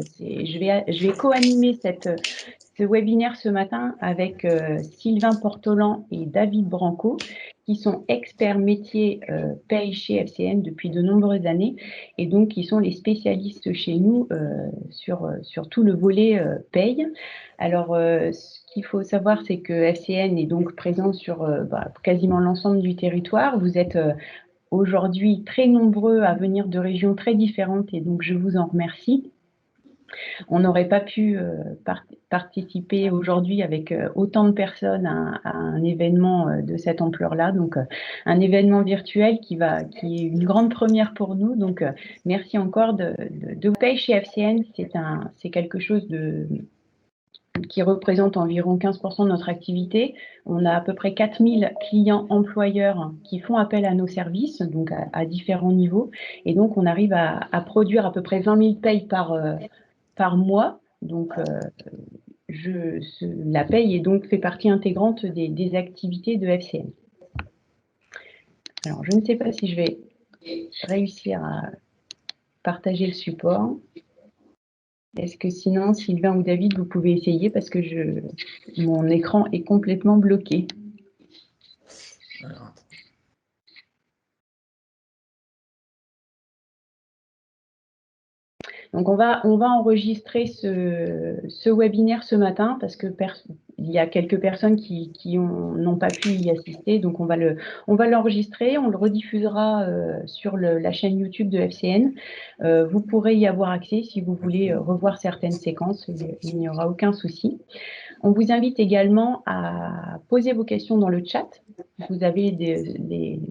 Je vais co-animer ce webinaire ce matin avec Sylvain Portolan et David Branco, qui sont experts métiers paye chez FCN depuis de nombreuses années et donc qui sont les spécialistes chez nous sur tout le volet paye. Alors, ce qu'il faut savoir, c'est que FCN est donc présent sur quasiment l'ensemble du territoire. Vous êtes aujourd'hui très nombreux à venir de régions très différentes et donc je vous en remercie. On n'aurait pas pu participer aujourd'hui avec autant de personnes à un événement de cette ampleur-là. Donc, un événement virtuel qui est une grande première pour nous. Donc, merci encore de paye chez FCN. C'est quelque chose qui représente environ 15% de notre activité. On a à peu près 4000 clients employeurs qui font appel à nos services, donc à différents niveaux. Et donc, on arrive à produire à peu près 20 000 payes par mois. Donc, la paye fait partie intégrante des activités de FCN. Alors, je ne sais pas si je vais réussir à partager le support. Est-ce que sinon, Sylvain ou David, vous pouvez essayer parce que mon écran est complètement bloqué. Alors. Donc, on va enregistrer ce webinaire ce matin parce que il y a quelques personnes qui n'ont pas pu y assister. Donc, on va l'enregistrer, on le rediffusera sur la chaîne YouTube de FCN. Vous pourrez y avoir accès si vous voulez revoir certaines séquences. Il n'y aura aucun souci. On vous invite également à poser vos questions dans le chat. Vous avez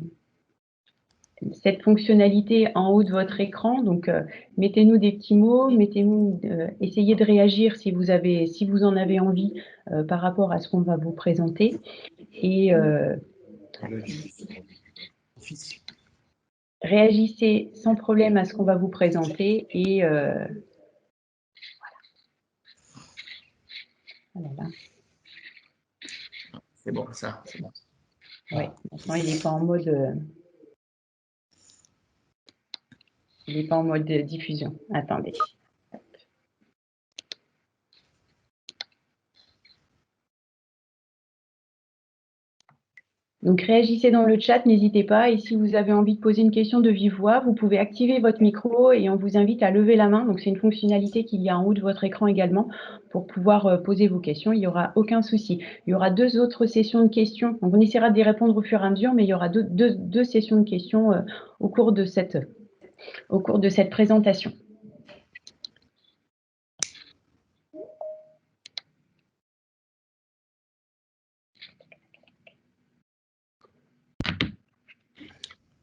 cette fonctionnalité en haut de votre écran, donc mettez-nous des petits mots, essayez de réagir si vous en avez envie par rapport à ce qu'on va vous présenter et réagissez sans problème à ce qu'on va vous présenter et voilà. C'est bon, ça, c'est bon. Oui, maintenant il n'est pas en mode. Il n'est pas en mode diffusion. Attendez. Donc, réagissez dans le chat, n'hésitez pas. Et si vous avez envie de poser une question de vive voix, vous pouvez activer votre micro et on vous invite à lever la main. Donc, c'est une fonctionnalité qu'il y a en haut de votre écran également pour pouvoir poser vos questions. Il n'y aura aucun souci. Il y aura 2 autres sessions de questions. Donc, on essaiera d'y répondre au fur et à mesure, mais il y aura deux sessions de questions au cours de cette présentation.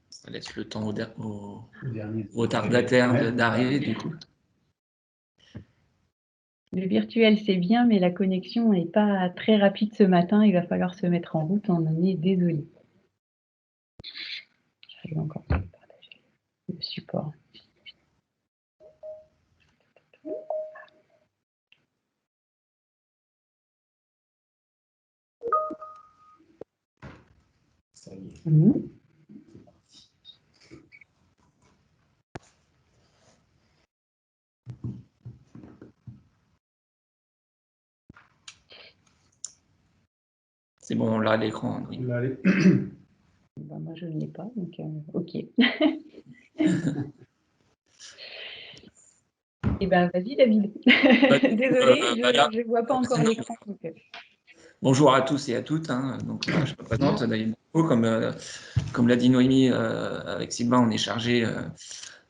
Ça laisse le temps au retardataire d'arriver, du coup. Le virtuel, c'est bien, mais la connexion n'est pas très rapide ce matin. Il va falloir se mettre en route. On en est désolé. J'arrive encore à partager le support. Ça y est. C'est bon, là, l'écran. Oui. Ben, moi, je ne l'ai pas, donc OK. Eh bien, vas-y, David. Désolée, je ne vois pas encore l'écran. Bonjour à tous et à toutes. Donc, je me présente, David Branco. Comme l'a dit Noémie, avec Sylvain, on est chargé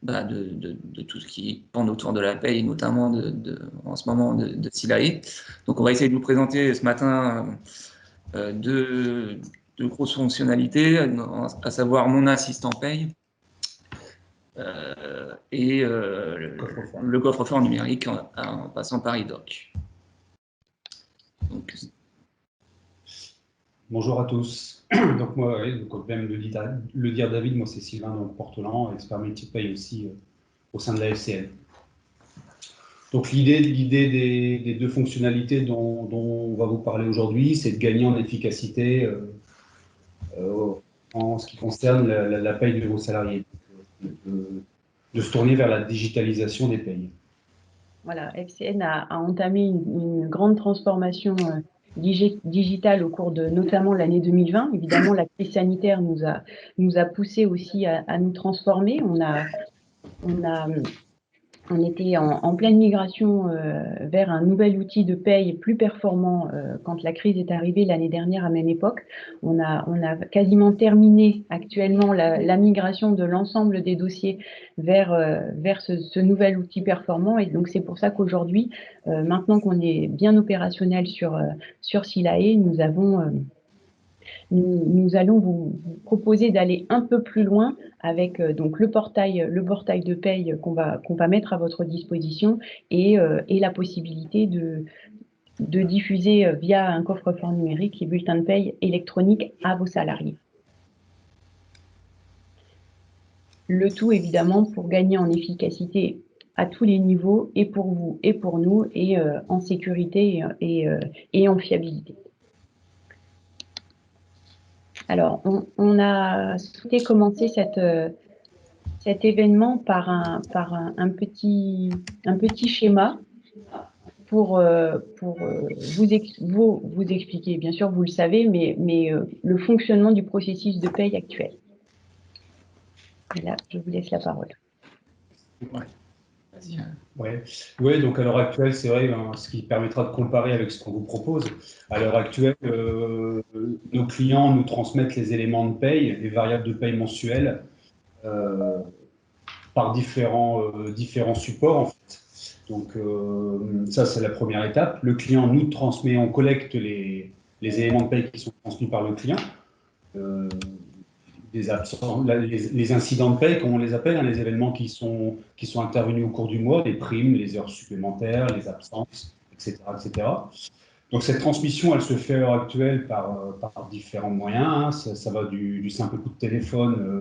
de tout ce qui tourne autour de la paye, notamment en ce moment de Silae. Donc, on va essayer de vous présenter ce matin deux grosses fonctionnalités, à savoir mon assistant paye et le coffre-fort numérique en passant par iDoc. Donc, bonjour à tous. Donc moi, comme même le dire David, moi c'est Sylvain Portolan, expert métier paye aussi au sein de la FCN. Donc l'idée des 2 fonctionnalités dont on va vous parler aujourd'hui, c'est de gagner en efficacité en ce qui concerne la paye de vos salariés, de se tourner vers la digitalisation des payes. Voilà, FCN a entamé une grande transformation digitale au cours de notamment l'année 2020. Évidemment, la crise sanitaire nous a poussé aussi à nous transformer. On était en pleine migration vers un nouvel outil de paye plus performant quand la crise est arrivée l'année dernière à même époque. On a quasiment terminé actuellement la migration de l'ensemble des dossiers vers ce nouvel outil performant. Et donc, c'est pour ça qu'aujourd'hui, maintenant qu'on est bien opérationnel sur Silae, nous allons vous proposer d'aller un peu plus loin avec donc le portail de paye qu'on va mettre à votre disposition et la possibilité de diffuser via un coffre-fort numérique les bulletins de paye électroniques à vos salariés. Le tout évidemment pour gagner en efficacité à tous les niveaux, et pour vous et pour nous, et en sécurité et en fiabilité. Alors, on a souhaité commencer cet événement par un petit schéma pour vous expliquer, bien sûr, vous le savez, mais le fonctionnement du processus de paye actuel. Et là, je vous laisse la parole. Ouais, donc à l'heure actuelle, c'est vrai, hein, ce qui permettra de comparer avec ce qu'on vous propose. À l'heure actuelle, nos clients nous transmettent les éléments de paye, les variables de paye mensuelles, par différents supports, en fait. Donc ça, c'est la première étape. Le client nous transmet, on collecte les éléments de paye qui sont transmis par le client. Les incidents de paye, comme on les appelle, hein, les événements qui sont intervenus au cours du mois, les primes, les heures supplémentaires, les absences, etc., etc. Donc cette transmission, elle se fait à l'heure actuelle par différents moyens, hein. Ça va du simple coup de téléphone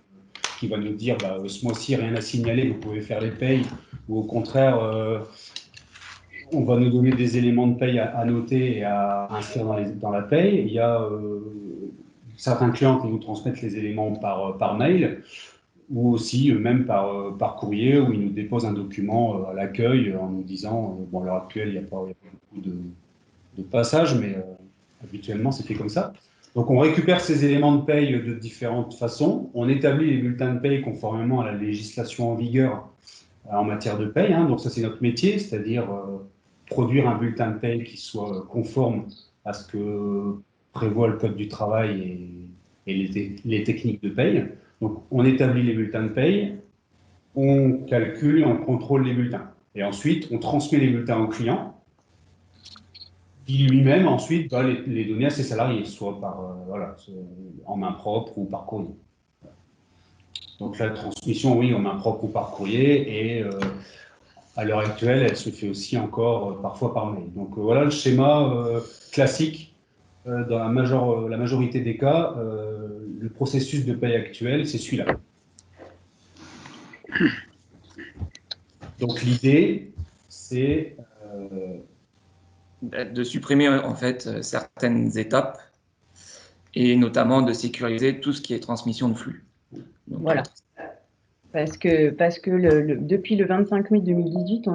qui va nous dire ce mois-ci, rien à signaler, vous pouvez faire les payes, ou au contraire, on va nous donner des éléments de paye à noter et à inscrire dans la paye. Il y a certains clients qui nous transmettent les éléments par mail, ou aussi même par courrier, où ils nous déposent un document à l'accueil en nous disant bon, à l'heure actuelle, il n'y a pas beaucoup de passages, mais habituellement, c'est fait comme ça. Donc, on récupère ces éléments de paye de différentes façons. On établit les bulletins de paye conformément à la législation en vigueur en matière de paye, hein. Donc, ça, c'est notre métier, c'est-à-dire produire un bulletin de paye qui soit conforme à ce que prévoit le Code du travail et les techniques de paye. Donc, on établit les bulletins de paye, on calcule et on contrôle les bulletins. Et ensuite, on transmet les bulletins au client, qui lui-même ensuite va les donner à ses salariés, soit en main propre ou par courrier. Donc la transmission, oui, en main propre ou par courrier, et à l'heure actuelle, elle se fait aussi encore parfois par mail. Donc voilà le schéma classique. Dans la majorité des cas, le processus de paie actuel, c'est celui-là. Donc l'idée, c'est de supprimer en fait certaines étapes, et notamment de sécuriser tout ce qui est transmission de flux. Donc, voilà. Parce que depuis le 25 mai 2018,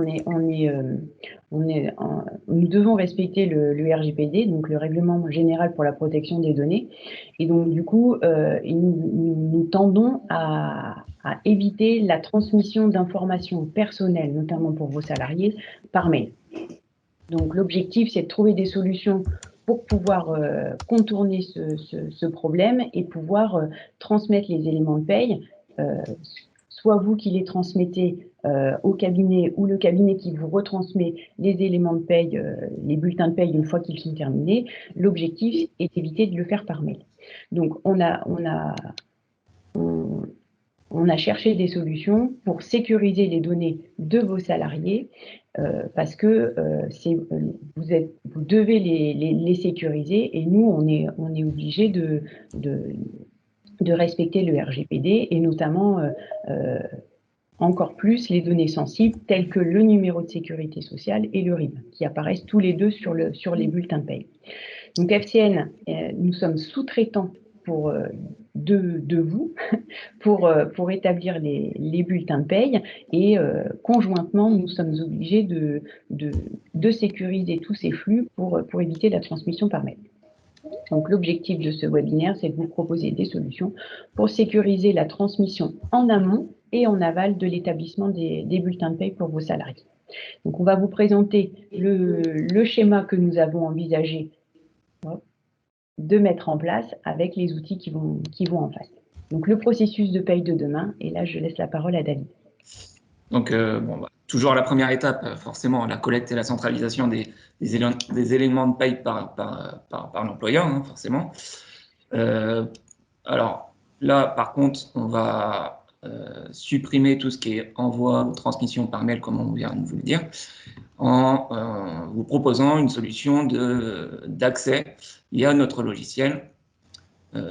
nous devons respecter le RGPD, donc le Règlement général pour la protection des données. Et donc, du coup, nous tendons à éviter la transmission d'informations personnelles, notamment pour vos salariés, par mail. Donc, l'objectif, c'est de trouver des solutions pour pouvoir contourner ce problème et pouvoir transmettre les éléments de paye, soit vous qui les transmettez au cabinet, ou le cabinet qui vous retransmet les éléments de paye, les bulletins de paye une fois qu'ils sont terminés. L'objectif est d'éviter de le faire par mail. Donc, on a cherché des solutions pour sécuriser les données de vos salariés, parce que vous devez les sécuriser, et nous, on est obligé de respecter le RGPD, et notamment encore plus les données sensibles telles que le numéro de sécurité sociale et le RIB, qui apparaissent tous les deux sur les bulletins de paye. Donc FCN, nous sommes sous-traitants de vous pour établir les bulletins de paye et conjointement, nous sommes obligés de sécuriser tous ces flux pour éviter la transmission par mail. Donc, l'objectif de ce webinaire, c'est de vous proposer des solutions pour sécuriser la transmission en amont et en aval de l'établissement des bulletins de paye pour vos salariés. Donc, on va vous présenter le schéma que nous avons envisagé de mettre en place avec les outils qui vont en face. Donc, le processus de paye de demain, et là, je laisse la parole à David. Donc, toujours la première étape, forcément, la collecte et la centralisation des éléments de paye par l'employeur, hein, forcément. Alors, là, par contre, on va supprimer tout ce qui est envoi ou transmission par mail, comme on vient de vous le dire, en vous proposant une solution d'accès via notre logiciel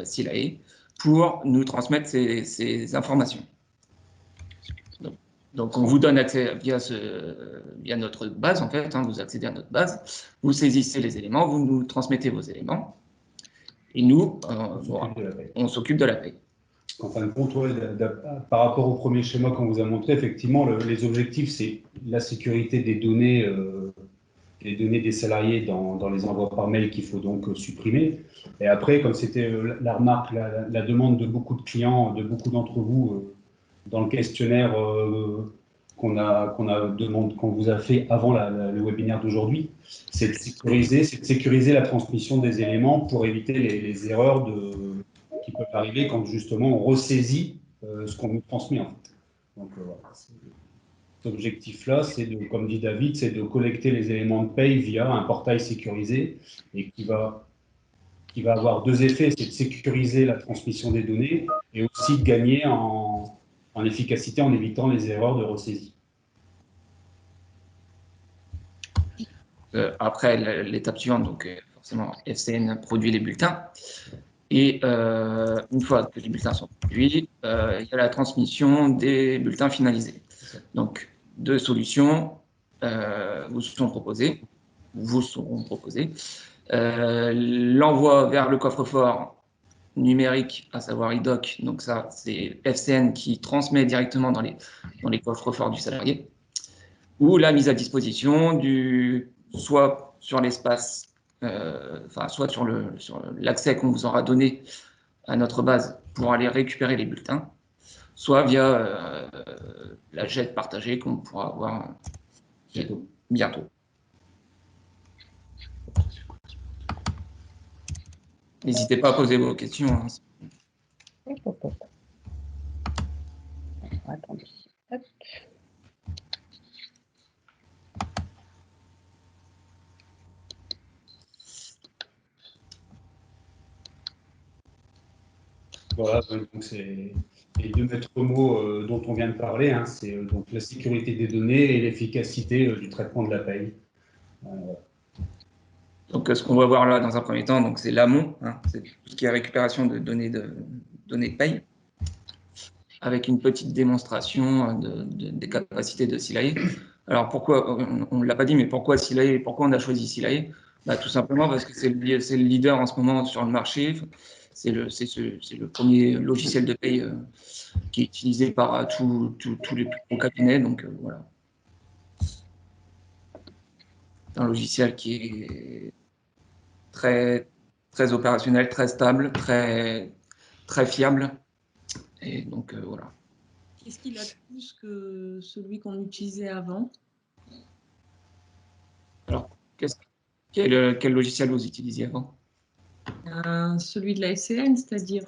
Silae pour nous transmettre ces informations. Donc, on vous donne accès via notre base, en fait, hein, vous accédez à notre base, vous saisissez les éléments, vous nous transmettez vos éléments, et nous, on s'occupe de la paie. En fin de compte, par rapport au premier schéma qu'on vous a montré, effectivement, les objectifs, c'est la sécurité des données des salariés dans les envois par mail qu'il faut donc supprimer. Et après, comme c'était la remarque, la demande de beaucoup de clients, de beaucoup d'entre vous, dans le questionnaire qu'on vous a fait avant le webinaire d'aujourd'hui, c'est de sécuriser la transmission des éléments pour éviter les erreurs qui peuvent arriver quand justement on ressaisit ce qu'on nous transmet. En fait. Donc voilà, cet objectif-là, c'est comme dit David, c'est de collecter les éléments de paye via un portail sécurisé et qui va avoir deux effets, c'est de sécuriser la transmission des données et aussi de gagner en efficacité en évitant les erreurs de ressaisie. Après, l'étape suivante, donc forcément, FCN produit les bulletins. Et une fois que les bulletins sont produits, il y a la transmission des bulletins finalisés. Donc, deux solutions vous seront proposées. L'envoi vers le coffre-fort numérique, à savoir IDOC, donc ça, c'est FCN qui transmet directement dans les coffres-forts du salarié, ou la mise à disposition soit sur l'espace, soit sur l'accès qu'on vous aura donné à notre base pour aller récupérer les bulletins, soit via la jet partagée qu'on pourra avoir bientôt. N'hésitez pas à poser vos questions. Hein. Attendez. Hop. Voilà, donc c'est les deux maîtres mots dont on vient de parler, hein, c'est donc la sécurité des données et l'efficacité du traitement de la paye. Donc, ce qu'on va voir là dans un premier temps, c'est l'amont, hein, c'est tout ce qui est récupération de données de paye, avec une petite démonstration des capacités de Silae. Alors, pourquoi, on ne l'a pas dit, mais pourquoi Silae? Pourquoi on a choisi Silae? Tout simplement parce que c'est le leader en ce moment sur le marché. C'est le premier logiciel de paye qui est utilisé par tous les plus gros cabinets. Donc, voilà. C'est un logiciel qui est très, très opérationnel, très stable, très, très fiable. Et donc, voilà. Qu'est-ce qu'il a de plus que celui qu'on utilisait avant? Alors, quel logiciel vous utilisiez avant? Celui de la FCN, c'est-à-dire…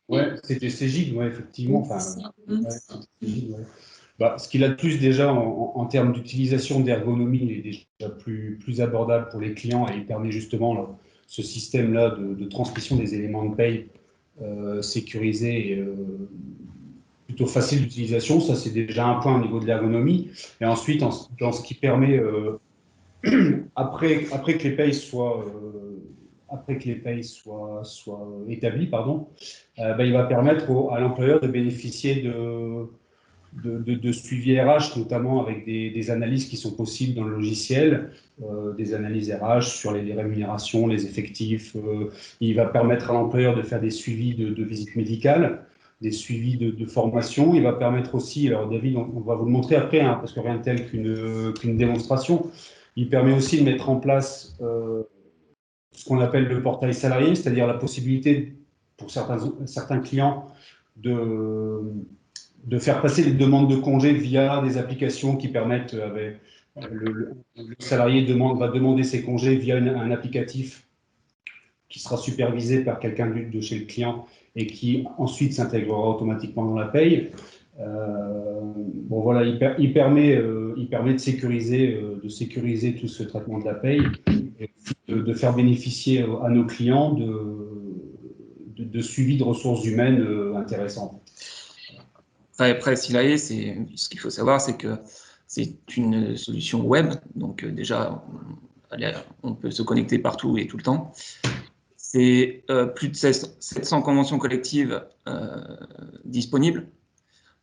Ouais, c'était Cegid, ouais, effectivement. Enfin, ce qu'il a de plus déjà en termes d'utilisation d'ergonomie, il est déjà plus abordable pour les clients et il permet justement là, ce système-là de transmission des éléments de paye sécurisé et plutôt facile d'utilisation. Ça, c'est déjà un point au niveau de l'ergonomie. Et ensuite, dans ce qui permet, après que les payes soient établies, pardon, il va permettre à l'employeur de bénéficier de suivi RH, notamment avec des analyses qui sont possibles dans le logiciel, des analyses RH sur les rémunérations, les effectifs. Il va permettre à l'employeur de faire des suivis de visites médicales, des suivis de formation. Il va permettre aussi, alors David, on va vous le montrer après, hein, parce que rien de tel qu'une démonstration, il permet aussi de mettre en place ce qu'on appelle le portail salarié, c'est-à-dire la possibilité pour certains clients de faire passer les demandes de congés via des applications qui permettent, le salarié va demander ses congés via un applicatif qui sera supervisé par quelqu'un de chez le client et qui ensuite s'intégrera automatiquement dans la paye. Bon voilà, il permet de sécuriser tout ce traitement de la paye et de faire bénéficier à nos clients de suivi de ressources humaines intéressant. Après, Silae, ce qu'il faut savoir, c'est que c'est une solution web, donc déjà, on peut se connecter partout et tout le temps. C'est plus de 700 conventions collectives disponibles,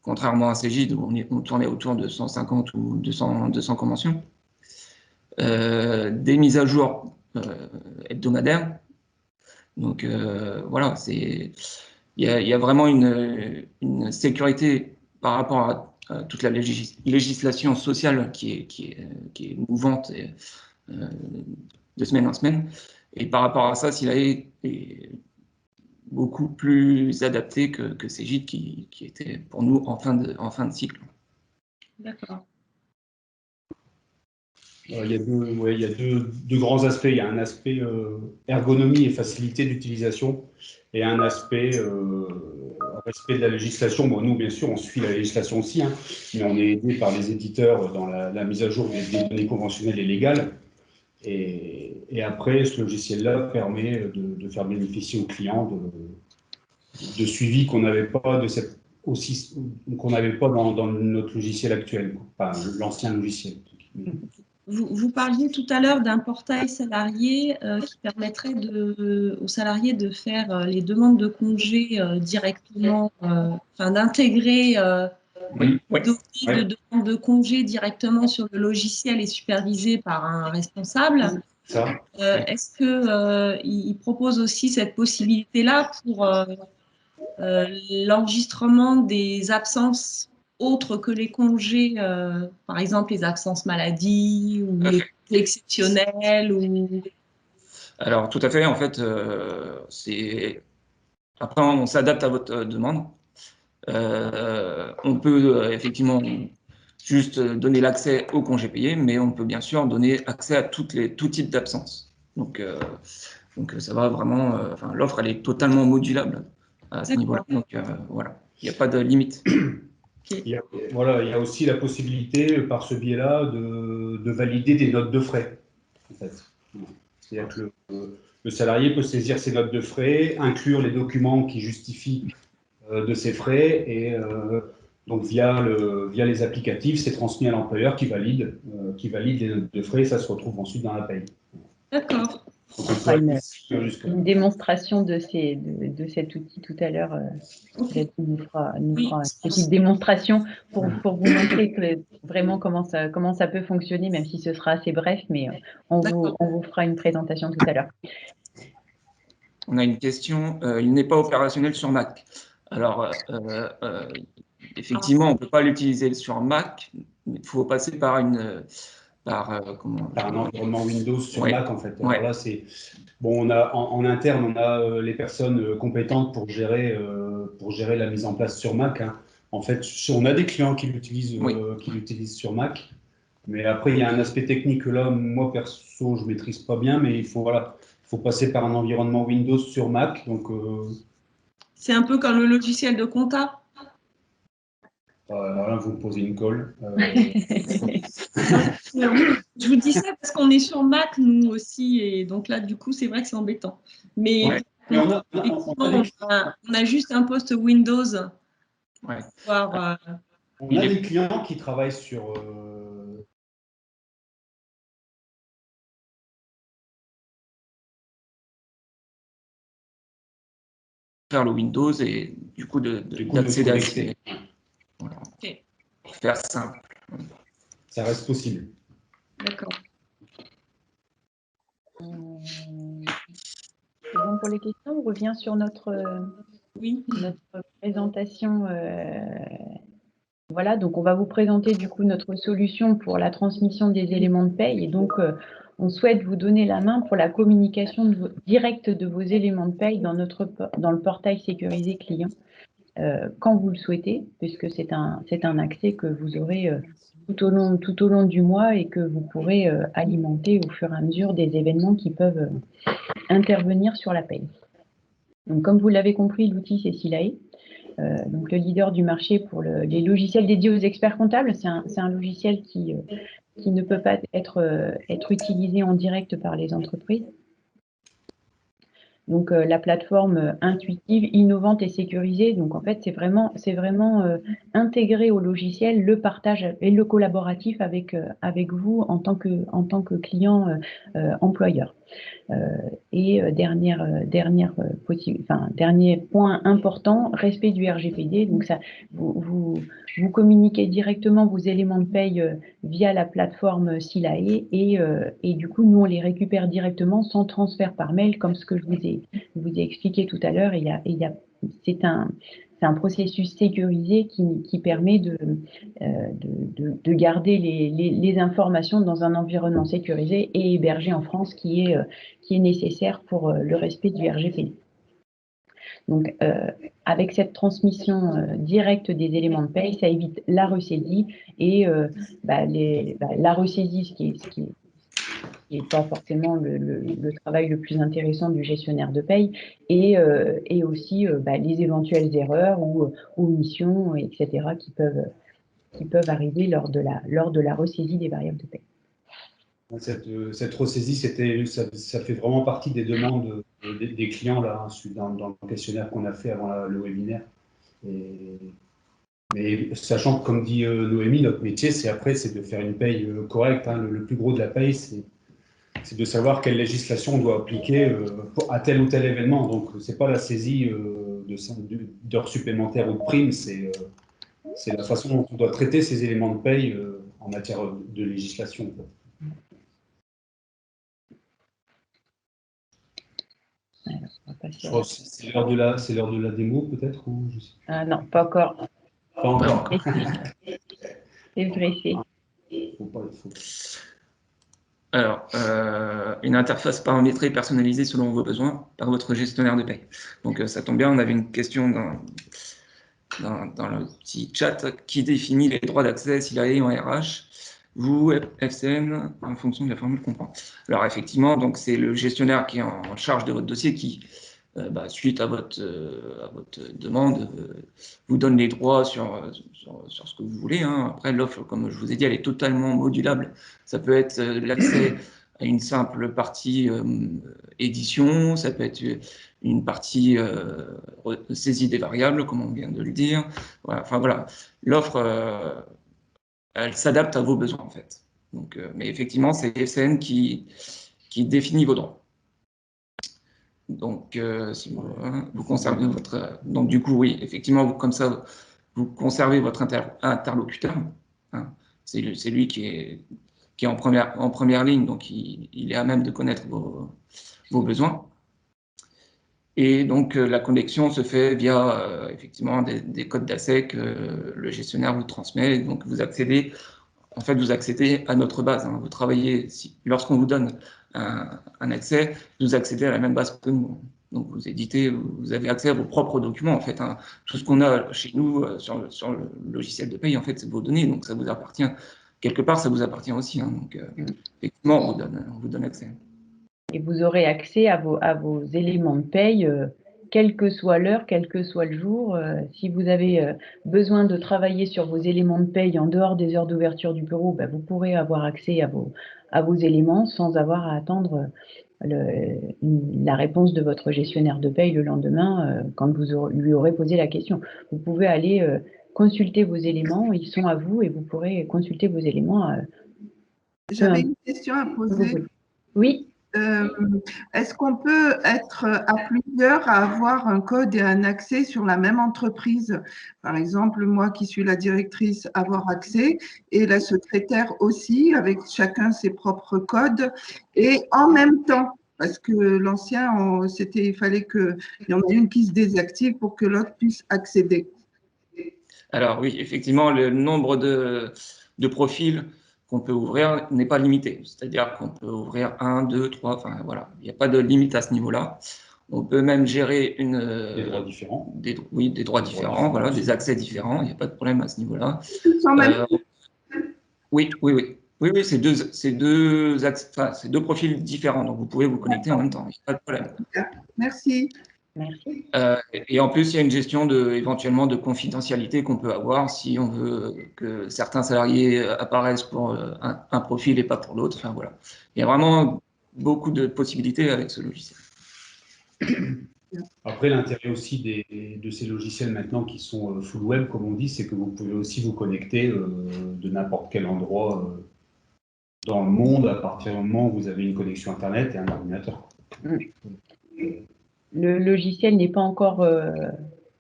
contrairement à Cegid où on tournait autour de 150 ou 200 conventions. Des mises à jour hebdomadaires. Donc voilà, il y a vraiment une sécurité par rapport à toute la législation sociale qui est mouvante de semaine en semaine. Et par rapport à ça, Silae est beaucoup plus adapté que Cegid qui était pour nous en fin de cycle. D'accord. Il y a deux grands aspects. Il y a un aspect ergonomie et facilité d'utilisation et un aspect respect de la législation. Bon, nous, bien sûr, on suit la législation aussi, hein, mais on est aidé par les éditeurs dans la mise à jour des données conventionnelles et légales. Et après, ce logiciel-là permet de faire bénéficier aux clients de suivi qu'on n'avait pas qu'on n'avait pas dans notre logiciel actuel, enfin l'ancien logiciel. Vous parliez tout à l'heure d'un portail salarié qui permettrait aux salariés de faire les demandes de congés directement, enfin d'intégrer Oui, le dossier de demande de congés directement sur le logiciel et supervisé par un responsable. ça. Est-ce qu'il propose aussi cette possibilité-là pour l'enregistrement des absences autres que les congés, par exemple les absences maladie ou les congés exceptionnels ou... Alors tout à fait, en fait, après on s'adapte à votre demande. On peut effectivement juste donner l'accès aux congés payés, mais on peut bien sûr donner accès à tout type d'absence. Donc ça va vraiment, l'offre elle est totalement modulable à ce niveau-là. Donc voilà, il n'y a pas de limite. Il y a aussi la possibilité, par ce biais-là, de valider des notes de frais. En fait. C'est-à-dire que le salarié peut saisir ses notes de frais, inclure les documents qui justifient de ces frais, et donc via les applicatifs, c'est transmis à l'employeur qui valide les notes de frais, et ça se retrouve ensuite dans la paye. D'accord. On fera une démonstration de cet outil tout à l'heure. David nous fera une petite démonstration pour vous montrer vraiment comment ça peut fonctionner, même si ce sera assez bref, mais on vous fera une présentation tout à l'heure. On a une question. Il n'est pas opérationnel sur Mac. Alors, effectivement, on ne peut pas l'utiliser sur Mac, mais il faut passer par un environnement Windows sur Mac, en fait. Ouais. Alors là, bon, en interne, on a les personnes compétentes pour gérer la mise en place sur Mac, hein. En fait, on a des clients qui l'utilisent sur Mac, mais après, il y a un aspect technique que là, moi, perso, je ne maîtrise pas bien, mais il faut passer par un environnement Windows sur Mac. Donc, c'est un peu comme le logiciel de compta. Là, vous me posez une colle. Je vous dis ça parce qu'on est sur Mac, nous aussi, et donc là, du coup, c'est vrai que c'est embêtant. Mais on a juste un poste Windows. Ouais. On a des clients qui travaillent sur... faire le Windows et du coup d'accéder à ces... Voilà. Okay. faire simple. Ça reste possible. D'accord. C'est bon pour les questions. On revient sur notre présentation. Voilà, donc on va vous présenter du coup notre solution pour la transmission des éléments de paye. Et donc, on souhaite vous donner la main pour la communication directe de vos éléments de paye dans le portail sécurisé client quand vous le souhaitez, puisque c'est un accès que vous aurez tout au long du mois et que vous pourrez alimenter au fur et à mesure des événements qui peuvent intervenir sur la paye. Donc, comme vous l'avez compris, l'outil c'est Silae. Donc le leader du marché pour les logiciels dédiés aux experts comptables. C'est un logiciel qui ne peut pas être utilisé en direct par les entreprises. Donc la plateforme intuitive, innovante et sécurisée. Donc en fait, c'est vraiment intégrer au logiciel le partage et le collaboratif avec vous en tant que client employeur. Et dernier point important, respect du RGPD. Donc ça, vous communiquez directement vos éléments de paye via la plateforme Silae et du coup, nous, on les récupère directement sans transfert par mail, comme ce que je vous ai expliqué tout à l'heure. C'est un processus sécurisé qui permet de garder les informations dans un environnement sécurisé et hébergé en France qui est nécessaire pour le respect du RGPD. Donc, avec cette transmission directe des éléments de paye, ça évite la ressaisie et la ressaisie, ce qui est pas forcément le travail le plus intéressant du gestionnaire de paye, et aussi les éventuelles erreurs ou omissions, etc., qui peuvent arriver lors de la ressaisie des variables de paye. Cette ressaisie, ça fait vraiment partie des demandes des clients là, dans le questionnaire qu'on a fait avant le webinaire. Mais sachant que, comme dit Noémie, notre métier, c'est de faire une paye correcte. Hein. Le plus gros de la paye, c'est de savoir quelle législation on doit appliquer à tel ou tel événement. Donc, ce n'est pas la saisie d'heures supplémentaires ou de primes, c'est la façon dont on doit traiter ces éléments de paye en matière de législation. En fait. C'est l'heure de la démo, peut-être non, pas encore. Pas encore. C'est pressé. Alors, une interface paramétrée et personnalisée selon vos besoins par votre gestionnaire de paie. Donc, ça tombe bien, on avait une question dans le petit chat qui définit les droits d'accès Silae en RH. Vous, FCN, en fonction de la formule qu'on prend. Alors, effectivement, donc c'est le gestionnaire qui est en charge de votre dossier qui, suite à votre demande, vous donne les droits sur ce que vous voulez. Hein. Après, l'offre, comme je vous ai dit, elle est totalement modulable. Ça peut être l'accès à une simple partie édition, ça peut être une partie saisie des variables, comme on vient de le dire. Voilà. Enfin voilà, l'offre, elle s'adapte à vos besoins en fait. Donc, mais effectivement, c'est FCN qui définit vos droits. Donc, si vous conservez votre... Donc, du coup, oui, effectivement, comme ça, vous conservez votre interlocuteur. Hein. C'est lui qui est en première ligne, donc il est à même de connaître vos besoins. Et donc, la connexion se fait via, effectivement, des codes d'accès que le gestionnaire vous transmet. Donc, vous accédez à notre base. Hein. Vous travaillez, lorsqu'on vous donne un accès, vous accédez à la même base que nous. Donc, vous éditez, vous avez accès à vos propres documents. En fait, hein. Tout ce qu'on a chez nous sur le logiciel de paye, en fait, c'est vos données. Donc, ça vous appartient. Quelque part, ça vous appartient aussi. Hein. Donc, effectivement, on vous donne accès. Et vous aurez accès à vos éléments de paye, quelle que soit l'heure, quel que soit le jour. Si vous avez besoin de travailler sur vos éléments de paye en dehors des heures d'ouverture du bureau, vous pourrez avoir accès à vos éléments sans avoir à attendre la réponse de votre gestionnaire de paye le lendemain quand vous lui aurez posé la question. Vous pouvez aller consulter vos éléments, ils sont à vous et vous pourrez consulter vos éléments. J'avais une question à poser. Oui. Est-ce qu'on peut être à plusieurs à avoir un code et un accès sur la même entreprise? Par exemple, moi qui suis la directrice, avoir accès et la secrétaire aussi, avec chacun ses propres codes et en même temps. Parce que l'ancien, il fallait qu'il y en ait une qui se désactive pour que l'autre puisse accéder. Alors oui, effectivement, le nombre de profils qu'on peut ouvrir n'est pas limité. C'est-à-dire qu'on peut ouvrir 1, 2, 3, enfin voilà, il n'y a pas de limite à ce niveau-là. On peut même gérer Des droits différents. Des droits différents, voilà, des accès différents, il n'y a pas de problème à ce niveau-là. Oui, c'est deux profils différents, donc vous pouvez vous connecter en même temps, il n'y a pas de problème. Merci. Merci. Et en plus, il y a une gestion éventuellement de confidentialité qu'on peut avoir si on veut que certains salariés apparaissent pour un profil et pas pour l'autre. Enfin, voilà. Il y a vraiment beaucoup de possibilités avec ce logiciel. Après, l'intérêt aussi de ces logiciels maintenant qui sont full web, comme on dit, c'est que vous pouvez aussi vous connecter de n'importe quel endroit dans le monde à partir du moment où vous avez une connexion Internet et un ordinateur. Le logiciel n'est pas encore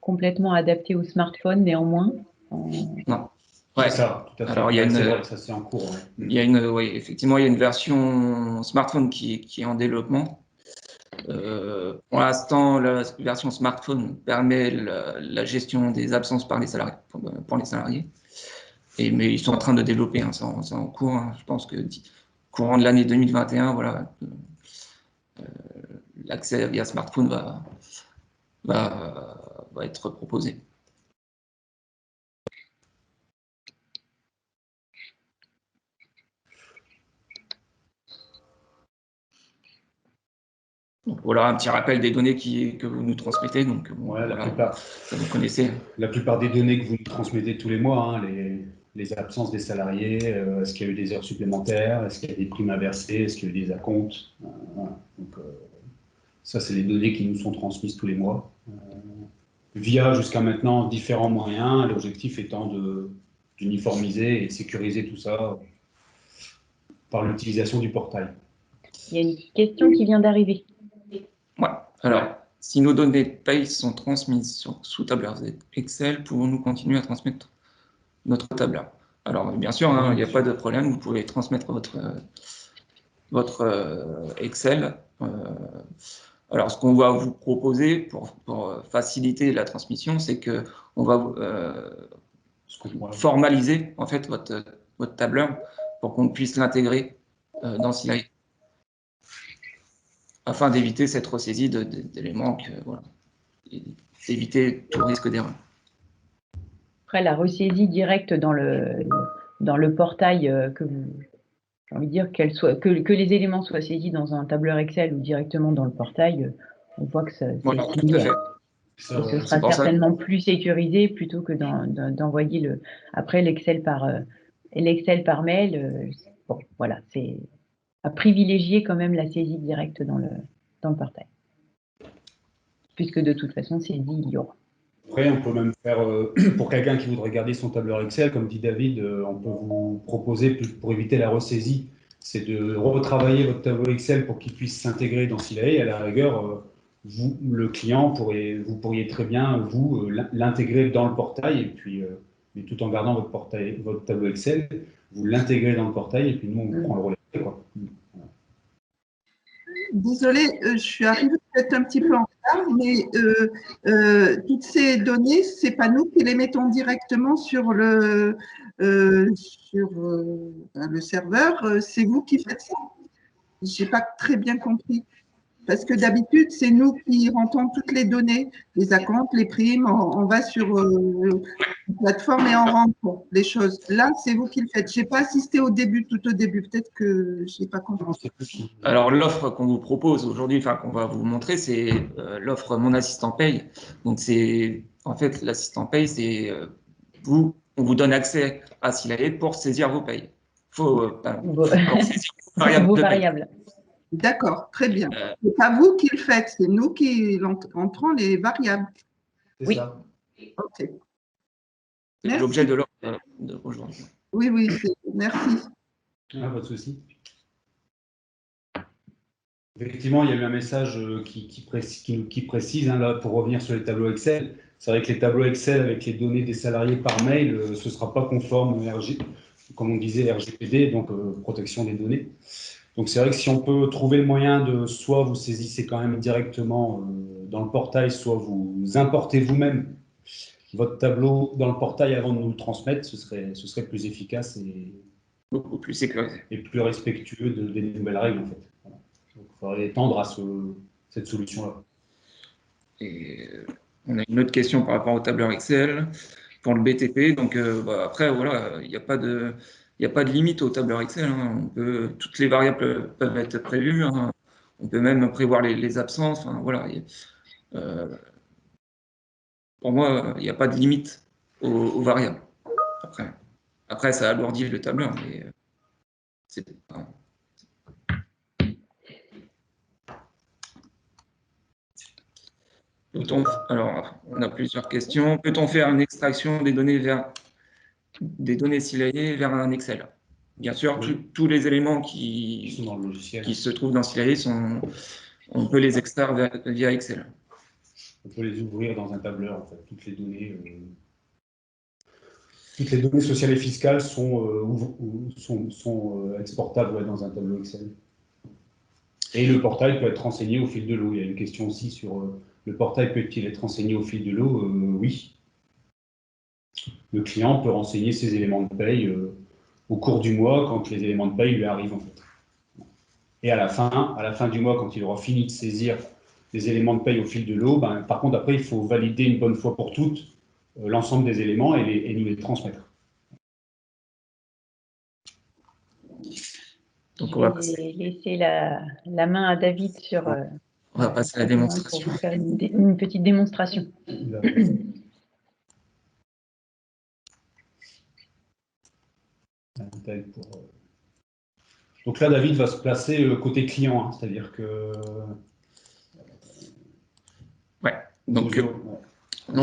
complètement adapté au smartphone, néanmoins. Non. Ouais, ça, tout à fait. Alors, il y a c'est vrai, ça c'est en cours. Ouais. Effectivement, il y a une version smartphone qui est en développement. Pour l'instant, la version smartphone permet la gestion des absences par les salariés, pour les salariés. Mais ils sont en train de développer, hein, c'est en cours. Hein. Je pense que courant de l'année 2021, voilà, l'accès via smartphone va être proposé. Donc, voilà un petit rappel des données que vous nous transmettez. Donc, ouais, voilà, ça vous connaissez. La plupart des données que vous nous transmettez tous les mois, hein, les absences des salariés, est-ce qu'il y a eu des heures supplémentaires, est-ce qu'il y a des primes à verser, est-ce qu'il y a eu des acomptes. Voilà. Donc, ça, c'est les données qui nous sont transmises tous les mois, via jusqu'à maintenant différents moyens, l'objectif étant d'uniformiser et de sécuriser tout ça par l'utilisation du portail. Il y a une question qui vient d'arriver. Ouais. Alors, si nos données de paye sont transmises sous tableur Excel, pouvons-nous continuer à transmettre notre tableur? Alors, bien sûr, il n'y a pas de problème, vous pouvez transmettre votre Excel. Alors, ce qu'on va vous proposer pour faciliter la transmission, c'est qu'on va formaliser en fait votre tableur pour qu'on puisse l'intégrer dans Silari, afin d'éviter cette ressaisie d'éléments, voilà, d'éviter tout risque d'erreur. Après, la ressaisie directe dans le portail, j'ai envie de dire que les éléments soient saisis dans un tableur Excel ou directement dans le portail, on voit que c'est voilà, similaire. Ce sera certainement plus sécurisé plutôt que d'envoyer après l'Excel par mail. Bon, voilà, c'est à privilégier quand même la saisie directe dans le portail. Puisque de toute façon, saisie, il y aura. Après, on peut même faire, pour quelqu'un qui voudrait garder son tableur Excel, comme dit David, on peut vous proposer, pour éviter la ressaisie, c'est de retravailler votre tableau Excel pour qu'il puisse s'intégrer dans Silari. À la rigueur, vous, le client, vous pourriez très bien, vous, l'intégrer dans le portail, et puis, mais tout en gardant votre tableau Excel, vous l'intégrez dans le portail, et puis nous, on prend le relais, quoi. Désolée, je suis arrivée peut-être un petit peu en retard, mais toutes ces données, ce n'est pas nous qui les mettons directement sur le serveur, c'est vous qui faites ça. Je n'ai pas très bien compris. Parce que d'habitude, c'est nous qui rentrons toutes les données, les acomptes, les primes, on va sur une plateforme et on rentre les choses. Là, c'est vous qui le faites. Je n'ai pas assisté tout au début, peut-être que je n'ai pas compris. Alors, l'offre qu'on vous propose aujourd'hui, enfin qu'on va vous montrer, c'est l'offre Mon Assistant Paye. Donc, en fait, l'assistant paye, c'est on vous donne accès à Silari pour saisir vos payes. Pour saisir vos variables. D'accord, très bien. Ce n'est pas vous qui le faites, c'est nous qui entrons les variables. C'est ça. Ok. C'est l'objet de l'offre d'aujourd'hui. Oui, merci. Ah, pas de souci. Effectivement, il y a eu un message qui précise, hein, là, pour revenir sur les tableaux Excel. C'est vrai que les tableaux Excel avec les données des salariés par mail, ce ne sera pas conforme comme on disait, RGPD, donc protection des données. Donc c'est vrai que si on peut trouver le moyen de soit vous saisissez quand même directement dans le portail, soit vous importez vous-même votre tableau dans le portail avant de nous le transmettre, ce serait plus efficace et beaucoup plus sécurisé. Et plus respectueux des nouvelles règles, en fait. Voilà. Donc, il faudrait tendre à cette solution-là. Et on a une autre question par rapport au tableur Excel pour le BTP. Donc après, voilà, il n'y a pas de limite au tableur Excel. Hein. Toutes les variables peuvent être prévues. Hein. On peut même prévoir les absences. Enfin, voilà. Pour moi, il n'y a pas de limite aux variables. Après, ça alourdit le tableur, mais c'est pas. Alors, on a plusieurs questions. Peut-on faire une extraction des données Silarié vers un Excel? Bien sûr, oui. Tous les éléments qui sont dans le logiciel, qui se trouvent dans Silarié, on peut les extraire via Excel. On peut les ouvrir dans un tableur, en fait. Toutes les données sociales et fiscales sont exportables dans un tableau Excel. Et le portail peut être renseigné au fil de l'eau. Il y a une question aussi sur le portail peut-il être renseigné au fil de l'eau? Oui. Le client peut renseigner ses éléments de paye au cours du mois quand les éléments de paye lui arrivent, en fait. Et à la fin du mois, quand il aura fini de saisir les éléments de paye au fil de l'eau, par contre, après, il faut valider une bonne fois pour toutes l'ensemble des éléments et nous les transmettre. Donc, on va laisser la main à David sur. On va passer à la démonstration. Pour vous faire une petite démonstration. Donc là, David va se placer côté client, hein, c'est-à-dire que. Ouais. Donc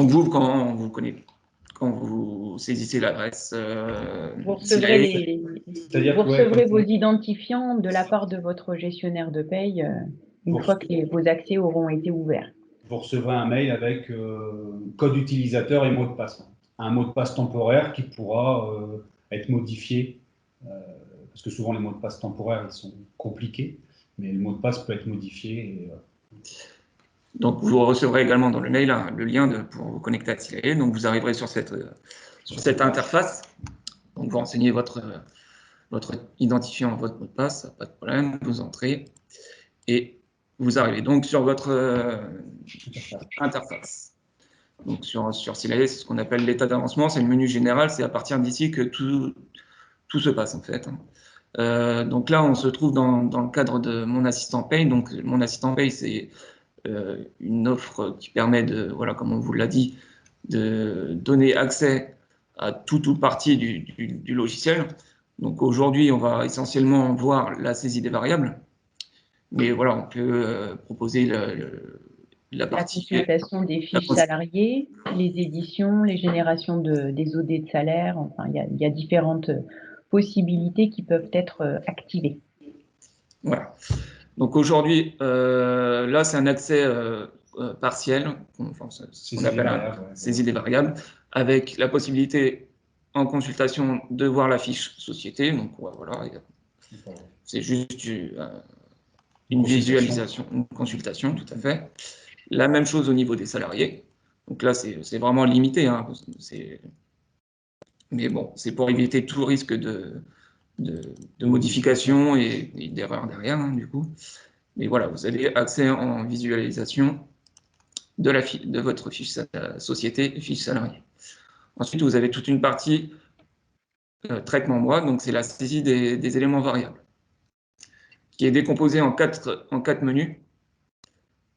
vous, quand vous saisissez l'adresse, vous recevrez vos identifiants de la part de votre gestionnaire de paye une fois que vos accès auront été ouverts. Vous recevrez un mail avec code utilisateur et mot de passe. Un mot de passe temporaire qui pourra être modifié, parce que souvent les mots de passe temporaires ils sont compliqués, mais le mot de passe peut être modifié. Donc vous recevrez également dans le mail le lien pour vous connecter à Silarié. Donc vous arriverez sur cette interface. Donc vous renseignez votre identifiant, votre mot de passe, pas de problème, vous entrez et vous arrivez donc sur votre interface. Donc sur Silarié, c'est ce qu'on appelle l'état d'avancement, c'est le menu général, c'est à partir d'ici que tout se passe en fait. Donc là, on se trouve dans le cadre de mon assistant paye. Donc mon assistant paye, c'est une offre qui permet de, voilà, comme on vous l'a dit, de donner accès à tout ou partie du logiciel. Donc aujourd'hui, on va essentiellement voir la saisie des variables, mais voilà, on peut proposer la partie. La consultation des fiches salariés, les éditions, les générations des OD de salaire, enfin, il y a différentes possibilités qui peuvent être activées. Voilà. Donc aujourd'hui, là, c'est un accès partiel, enfin, ce qu'on appelle saisie des variables, avec la possibilité en consultation de voir la fiche société. Donc voilà, c'est juste une visualisation, une consultation, tout à fait. La même chose au niveau des salariés. Donc là, c'est vraiment limité. Hein, mais bon, c'est pour éviter tout risque de modification et d'erreur derrière, hein, du coup. Mais voilà, vous avez accès en visualisation de votre fiche société et fiche salarié. Ensuite, vous avez toute une partie traitement mois, donc c'est la saisie des éléments variables, qui est décomposée en quatre menus,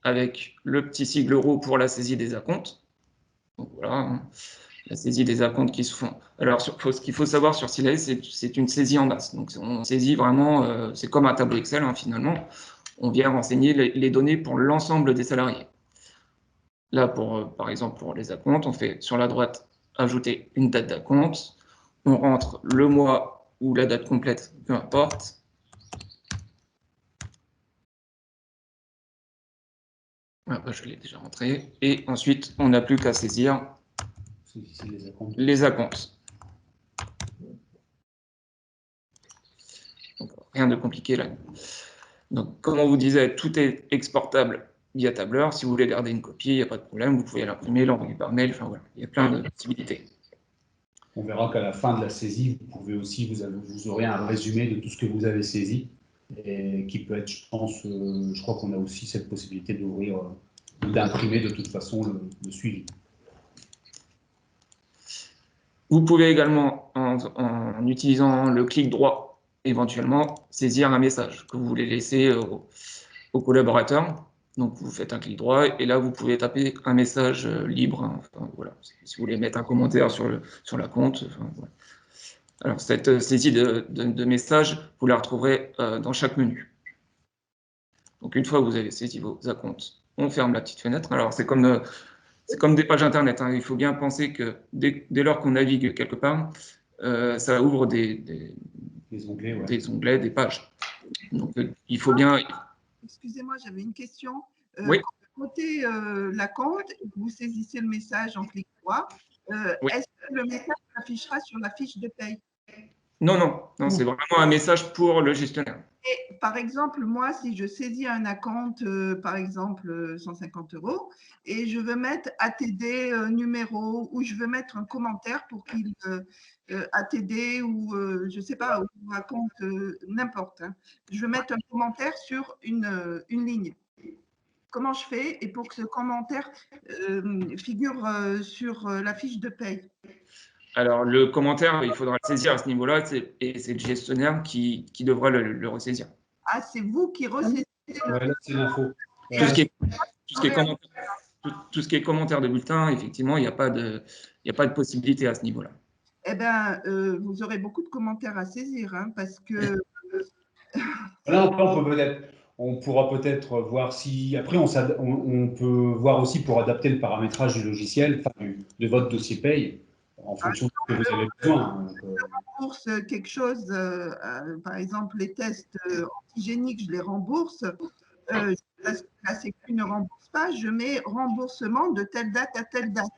avec le petit sigle euro pour la saisie des acomptes. Donc voilà, hein, la saisie des acomptes qui se font. Alors, ce qu'il faut savoir sur Silarié, c'est une saisie en masse. Donc on saisit vraiment, c'est comme un tableau Excel, hein, finalement. On vient renseigner les données pour l'ensemble des salariés. Là, par exemple, pour les acomptes, on fait sur la droite ajouter une date d'acompte. On rentre le mois ou la date complète, peu importe. Ah, bah, je l'ai déjà rentré. Et ensuite, on n'a plus qu'à saisir les acomptes. Donc, rien de compliqué là. Donc, comme on vous disait, tout est exportable via tableur. Si vous voulez garder une copie, il n'y a pas de problème. Vous pouvez l'imprimer, l'envoyer par mail. Enfin, voilà. Il y a plein de possibilités. On verra qu'à la fin de la saisie, vous pouvez aussi, vous aurez un résumé de tout ce que vous avez saisi, et qui peut être, je pense, je crois qu'on a aussi cette possibilité d'ouvrir, d'imprimer de toute façon le suivi. Vous pouvez également, en utilisant le clic droit, éventuellement saisir un message que vous voulez laisser au collaborateur. Donc, vous faites un clic droit et là, vous pouvez taper un message libre. Hein. Enfin, voilà. Si vous voulez mettre un commentaire sur la compte. Enfin, voilà. Alors, cette saisie de message, vous la retrouverez dans chaque menu. Donc, une fois que vous avez saisi vos acomptes, on ferme la petite fenêtre. Alors, c'est comme des pages Internet. Hein. Il faut bien penser que dès lors qu'on navigue quelque part, ça ouvre des onglets, ouais. Des onglets, des pages. Donc, il faut bien... Excusez-moi, j'avais une question. Oui. Quand vous notez la compte, vous saisissez le message en clic droit. Oui. Est-ce que le message s'affichera sur la fiche de paye? Non, c'est vraiment un message pour le gestionnaire. Et par exemple, moi, si je saisis un acompte, par exemple 150 €, et je veux mettre ATD numéro, ou je veux mettre un commentaire pour qu'il ATD ou je ne sais pas, ou acompte n'importe. Hein. Je veux mettre un commentaire sur une ligne. Comment je fais et pour que ce commentaire figure sur la fiche de paye? Alors, le commentaire, il faudra le saisir à ce niveau-là, et c'est le gestionnaire qui devra le ressaisir. Ah, c'est vous qui ressaisissez. Ouais, là, c'est l'info. Tout ce qui est commentaire de bulletin, effectivement, il n'y a pas de possibilité à ce niveau-là. Eh bien, vous aurez beaucoup de commentaires à saisir, hein, parce que… Là, on pourra peut-être voir si… Après, on peut voir aussi pour adapter le paramétrage du logiciel, de votre dossier paye, en fonction de ce que vous avez besoin. Je rembourse quelque chose, par exemple, les tests antigéniques, je les rembourse. La Sécu ne rembourse pas, je mets remboursement de telle date à telle date.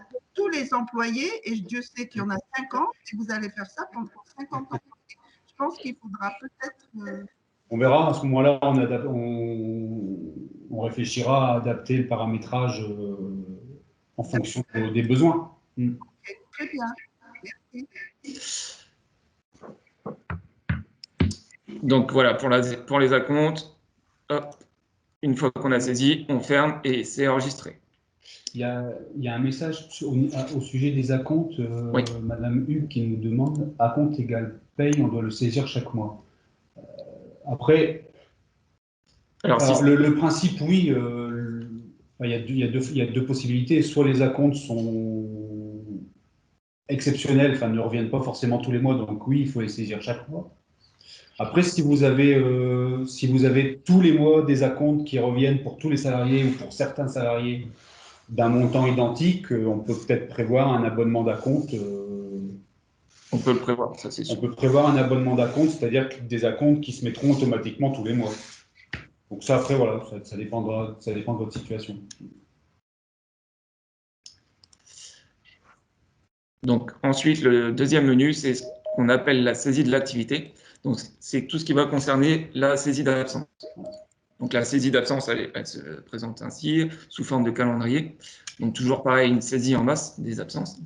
Pour tous les employés, et Dieu sait qu'il y en a 50, et vous allez faire ça pendant 50 ans. Je pense qu'il faudra peut-être… On verra, à ce moment-là, on réfléchira à adapter le paramétrage en fonction des besoins. Okay, très bien. Merci. Donc voilà, pour les acomptes, hop, une fois qu'on a saisi, on ferme et c'est enregistré. Il y a un message au sujet des acomptes, Oui. Madame Hugues qui nous demande « Acompte égale paye, on doit le saisir chaque mois ». Après, le principe, oui, il y a deux possibilités. Soit les acomptes sont exceptionnels, enfin ne reviennent pas forcément tous les mois, donc oui, il faut les saisir chaque mois. Après, si vous avez tous les mois des acomptes qui reviennent pour tous les salariés ou pour certains salariés d'un montant identique, on peut peut-être prévoir un abonnement d'acompte. On peut le prévoir, ça c'est sûr. On peut prévoir un abonnement d'acompte, c'est-à-dire des acomptes qui se mettront automatiquement tous les mois. Donc ça, après, voilà, ça dépendra de votre situation. Donc ensuite, le deuxième menu, c'est ce qu'on appelle la saisie de l'activité. Donc c'est tout ce qui va concerner la saisie d'absence. Donc la saisie d'absence, elle se présente ainsi, sous forme de calendrier. Donc toujours pareil, une saisie en masse des absences.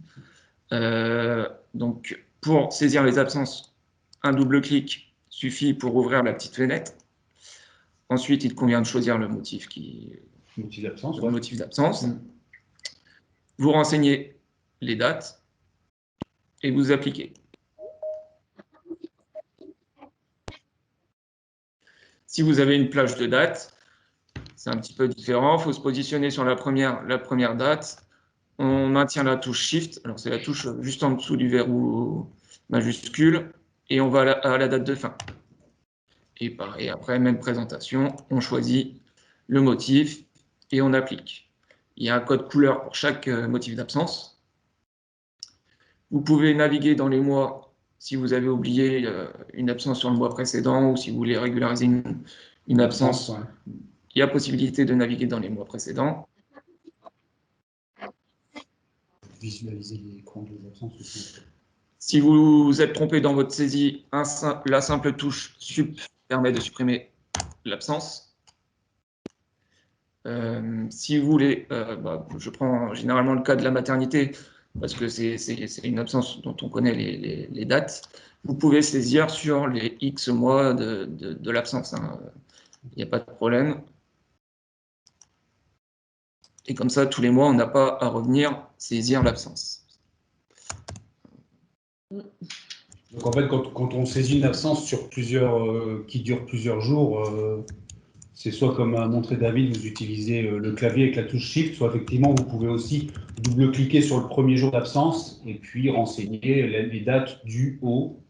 Donc pour saisir les absences, un double clic suffit pour ouvrir la petite fenêtre. Ensuite, il convient de choisir le motif d'absence. Vous renseignez les dates et vous appliquez. Si vous avez une plage de dates, c'est un petit peu différent. Il faut se positionner sur la première date. On maintient la touche Shift. Alors, c'est la touche juste en dessous du verrou majuscule. Et on va à la date de fin. Et pareil, après, même présentation, on choisit le motif et on applique. Il y a un code couleur pour chaque motif d'absence. Vous pouvez naviguer dans les mois si vous avez oublié une absence sur le mois précédent ou si vous voulez régulariser une absence. Il il y a possibilité de naviguer dans les mois précédents. Visualiser les comptes des absences aussi. Si vous êtes trompé dans votre saisie, la simple touche sup permet de supprimer l'absence. Si vous voulez, je prends généralement le cas de la maternité, parce que c'est une absence dont on connaît les dates. Vous pouvez saisir sur les X mois de l'absence. Il n'y a pas de problème. Et comme ça, tous les mois, on n'a pas à revenir saisir l'absence. Donc en fait, quand on saisit une absence sur qui dure plusieurs jours, c'est soit comme a montré David, vous utilisez le clavier avec la touche Shift, soit effectivement vous pouvez aussi double-cliquer sur le premier jour d'absence et puis renseigner les dates du haut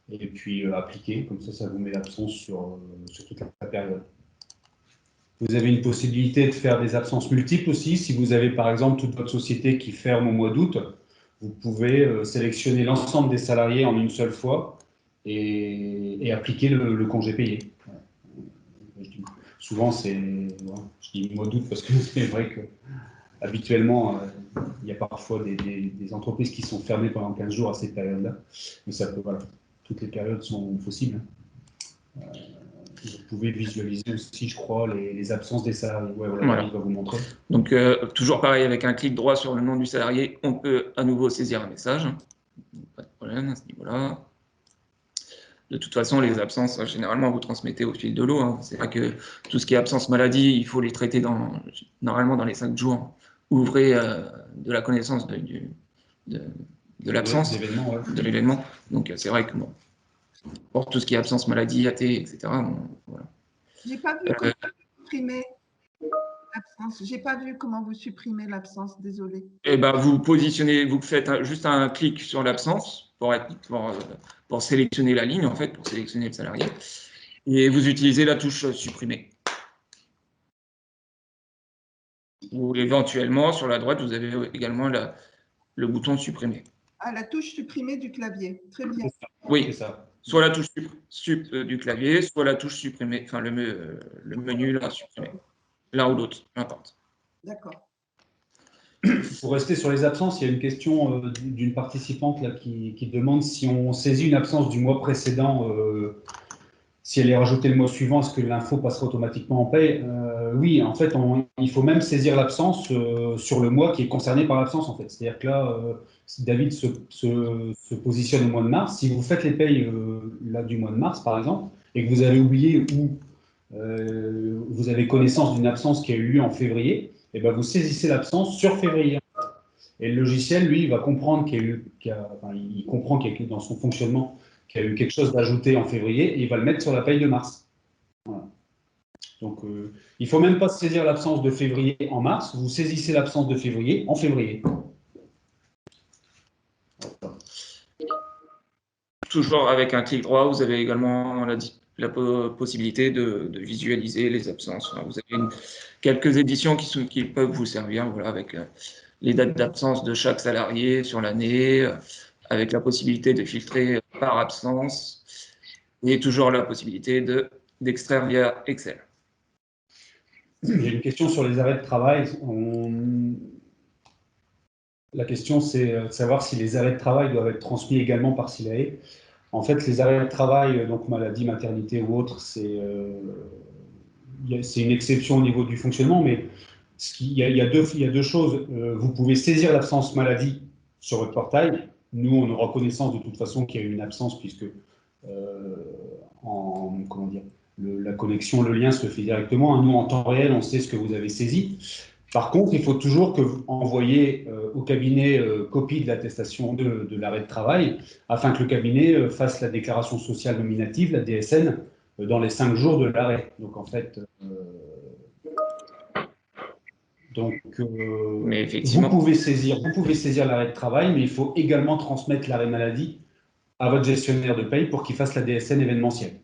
et puis appliquer. Comme ça vous met l'absence sur toute la période. Vous avez une possibilité de faire des absences multiples aussi. Si vous avez par exemple toute votre société qui ferme au mois d'août, vous pouvez sélectionner l'ensemble des salariés en une seule fois et appliquer le congé payé. Souvent, je dis mois d'août parce que c'est vrai que habituellement, il y a parfois des entreprises qui sont fermées pendant 15 jours à cette période-là. Mais ça peut, voilà, toutes les périodes sont possibles. Vous pouvez visualiser aussi, je crois, les absences des salariés. Ouais, voilà. Il va vous montrer. Donc, toujours pareil, avec un clic droit sur le nom du salarié, on peut à nouveau saisir un message. Pas de problème à ce niveau-là. De toute façon, les absences, généralement, vous transmettez au fil de l'eau. C'est vrai que tout ce qui est absence maladie, il faut les traiter normalement dans les 5 jours ouvrés de la connaissance de l'absence, de l'événement. Donc, c'est vrai que bon, pour tout ce qui est absence maladie, AT, etc. Bon, voilà. J'ai pas vu comment supprimer l'absence. J'ai pas vu comment vous supprimez l'absence. Désolé. Eh ben, vous positionnez, vous faites juste un clic sur l'absence pour sélectionner la ligne, en fait, pour sélectionner le salarié, et vous utilisez la touche supprimer. Ou éventuellement, sur la droite, vous avez également le bouton supprimer. Ah, la touche supprimer du clavier. Très bien. Oui, c'est ça. Soit la touche sup du clavier, soit la touche supprimer, enfin le menu là, supprimer. L'un ou l'autre, peu importe. D'accord. Pour rester sur les absences, il y a une question d'une participante là, qui demande si on saisit une absence du mois précédent, si elle est rajoutée le mois suivant, est-ce que l'info passera automatiquement en paye? Oui, en fait, il faut même saisir l'absence sur le mois qui est concerné par l'absence. En fait. C'est-à-dire que là, si David se positionne au mois de mars, si vous faites les payes là, du mois de mars, par exemple, et que vous avez oublié ou vous avez connaissance d'une absence qui a eu lieu en février, et ben vous saisissez l'absence sur février. Et le logiciel, lui, il va comprendre il comprend qu'il y a dans son fonctionnement qu'il y a eu quelque chose d'ajouté en février et il va le mettre sur la paye de mars. Voilà. Donc, il ne faut même pas saisir l'absence de février en mars, vous saisissez l'absence de février en février. Voilà. Toujours avec un clic droit, vous avez également la possibilité de visualiser les absences. Vous avez quelques éditions qui peuvent vous servir, voilà, avec les dates d'absence de chaque salarié sur l'année, avec la possibilité de filtrer par absence, et toujours la possibilité d'extraire via Excel. Il y a une question sur les arrêts de travail. La question, c'est de savoir si les arrêts de travail doivent être transmis également par SILAE. En fait, les arrêts de travail, donc maladie, maternité ou autre, c'est une exception au niveau du fonctionnement, mais il y a deux choses. Vous pouvez saisir l'absence maladie sur votre portail. Nous, on aura connaissance de toute façon qu'il y a eu une absence puisque la connexion, le lien se fait directement. Nous, en temps réel, on sait ce que vous avez saisi. Par contre, il faut toujours que vous envoyiez au cabinet copie de l'attestation de l'arrêt de travail afin que le cabinet fasse la déclaration sociale nominative, la DSN, dans les 5 jours de l'arrêt. Donc, en fait, vous pouvez saisir l'arrêt de travail, mais il faut également transmettre l'arrêt maladie à votre gestionnaire de paye pour qu'il fasse la DSN événementielle.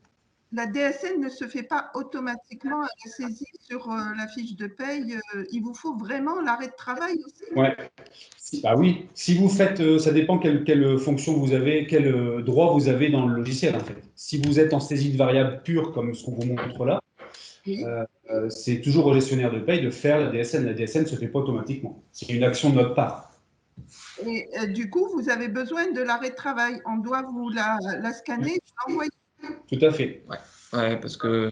La DSN ne se fait pas automatiquement à la saisie sur la fiche de paye. Il vous faut vraiment l'arrêt de travail aussi? Ouais. Bah oui. Si vous faites, ça dépend quelle fonction vous avez, quel droit vous avez dans le logiciel en fait. Si vous êtes en saisie de variable pure comme ce qu'on vous montre là, c'est toujours au gestionnaire de paye de faire la DSN. La DSN ne se fait pas automatiquement. C'est une action de notre part. Et du coup, vous avez besoin de l'arrêt de travail. On doit vous la scanner et l'envoyer. Tout à fait. Ouais, parce que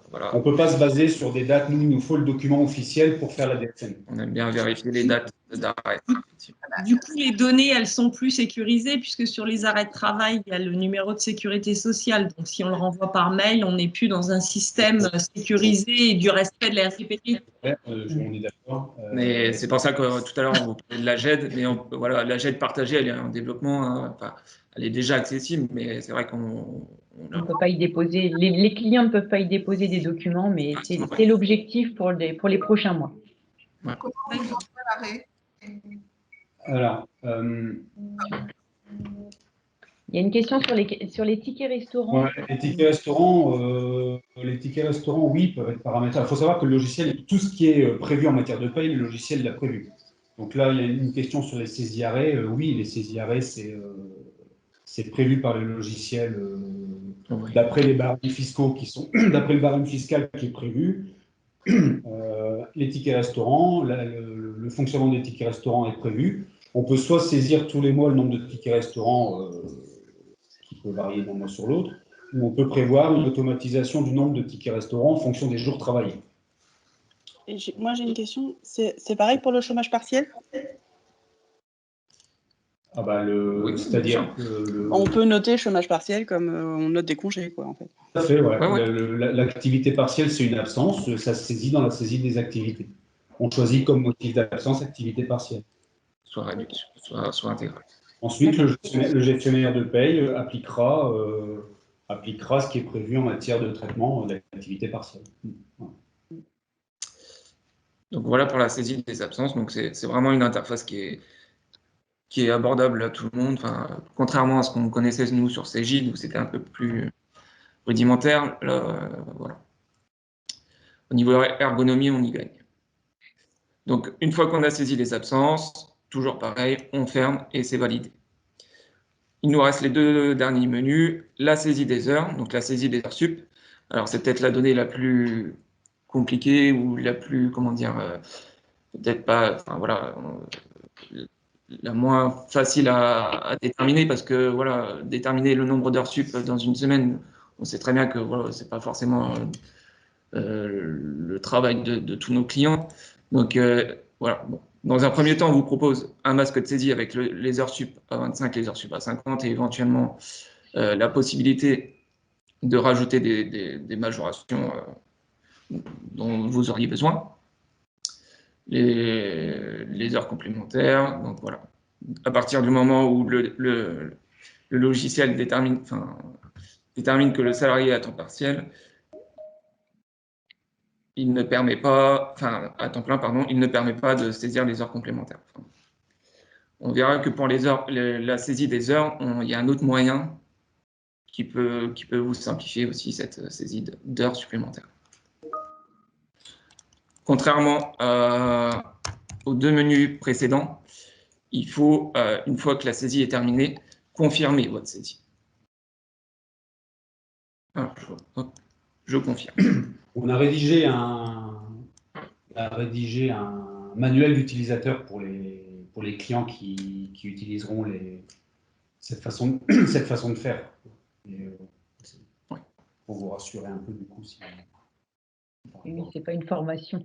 voilà, On ne peut pas se baser sur des dates. Nous, il nous faut le document officiel pour faire la DSN. on aime bien vérifier les dates d'arrêt. Du coup, les données, elles sont plus sécurisées puisque sur les arrêts de travail, il y a le numéro de sécurité sociale. Donc, si on le renvoie par mail, on n'est plus dans un système sécurisé et du respect de la RGPD. Ouais, on est d'accord. Mais c'est pour ça que tout à l'heure, on vous parlait de la GED. Mais voilà, la GED partagée, elle est en développement. Hein. Enfin, elle est déjà accessible, mais c'est vrai qu'on On peut pas y déposer. Les clients ne peuvent pas y déposer des documents, mais c'est l'objectif pour les prochains mois. Ouais. Comment on envoie l'arrêt? Alors, Il y a une question sur les tickets restaurants. ouais, les tickets restaurants, oui, peuvent être paramétrés. Il faut savoir que le logiciel, tout ce qui est prévu en matière de paye, le logiciel l'a prévu. Donc là, il y a une question sur les saisies arrêts. Oui, les saisies arrêts, c'est prévu par le logiciel d'après les barèmes fiscaux qui sont, d'après le barème fiscal qui est prévu. Les tickets restaurants, le fonctionnement des tickets restaurants est prévu. On peut soit saisir tous les mois le nombre de tickets restaurants qui peut varier d'un mois sur l'autre, ou on peut prévoir une automatisation du nombre de tickets restaurants en fonction des jours travaillés. Et moi, j'ai une question. C'est pareil pour le chômage partiel? Ah bah Oui, c'est-à-dire que on peut noter chômage partiel comme on note des congés, quoi, en fait. Tout à fait, ouais. Ouais. L'activité partielle, c'est une absence. Ça se saisit dans la saisie des activités. On choisit comme motif d'absence activité partielle. Soit réduction, soit intégrale. Ensuite, le gestionnaire de paye appliquera ce qui est prévu en matière de traitement d'activité partielle. Donc voilà pour la saisie des absences. Donc c'est vraiment une interface qui est abordable à tout le monde. Enfin, contrairement à ce qu'on connaissait nous sur Cegid où c'était un peu plus rudimentaire, là, voilà. Au niveau ergonomie, on y gagne. Donc une fois qu'on a saisi les absences, toujours pareil, on ferme et c'est validé. Il nous reste les deux derniers menus, la saisie des heures, donc la saisie des heures sup. Alors c'est peut-être la donnée la plus compliquée ou la plus, comment dire, peut-être pas, enfin voilà, la moins facile à déterminer parce que voilà, déterminer le nombre d'heures sup dans une semaine, on sait très bien que voilà, c'est pas forcément le travail de tous nos clients. Donc voilà. Bon. Dans un premier temps, on vous propose un masque de saisie avec les heures sup à 25, les heures sup à 50 et éventuellement la possibilité de rajouter des majorations dont vous auriez besoin. Les heures complémentaires. Donc voilà. À partir du moment où le logiciel détermine que le salarié est à temps partiel, il ne permet pas, enfin à temps plein, pardon, il ne permet pas de saisir les heures complémentaires. On verra que pour la saisie des heures, il y a un autre moyen qui peut vous simplifier aussi cette saisie d'heures supplémentaires. Contrairement aux deux menus précédents, il faut, une fois que la saisie est terminée, confirmer votre saisie. Alors, je confirme. On a rédigé un manuel d'utilisateur pour les clients qui utiliseront cette façon de faire. Pour vous rassurer un peu du coup. Oui, c'est pas une formation.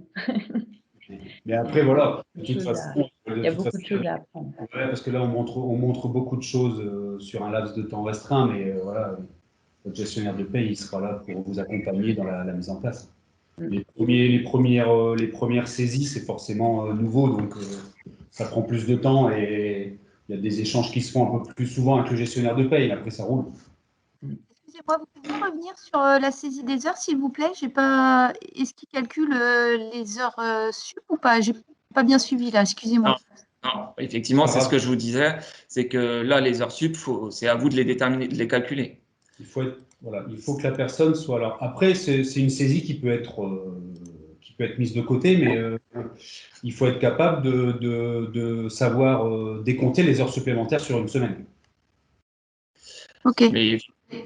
Mais après, voilà, de toute façon, il y a beaucoup de choses à apprendre. Ouais, parce que là, on montre beaucoup de choses sur un laps de temps restreint, mais voilà, votre gestionnaire de paye, il sera là pour vous accompagner dans la mise en place. Les premières saisies, c'est forcément nouveau, donc ça prend plus de temps et il y a des échanges qui se font un peu plus souvent avec le gestionnaire de paye. Après, ça roule. Excusez-moi, vous pouvez revenir sur la saisie des heures, s'il vous plaît? Est-ce qu'il calcule les heures sup ou pas? J'ai pas bien suivi là, excusez-moi. Non, effectivement, c'est ce que je vous disais, c'est que là, les heures sup, c'est à vous de les déterminer, de les calculer. Il faut que la personne soit là. Après, c'est une saisie qui peut être mise de côté, mais il faut être capable de savoir décompter les heures supplémentaires sur une semaine. Ok.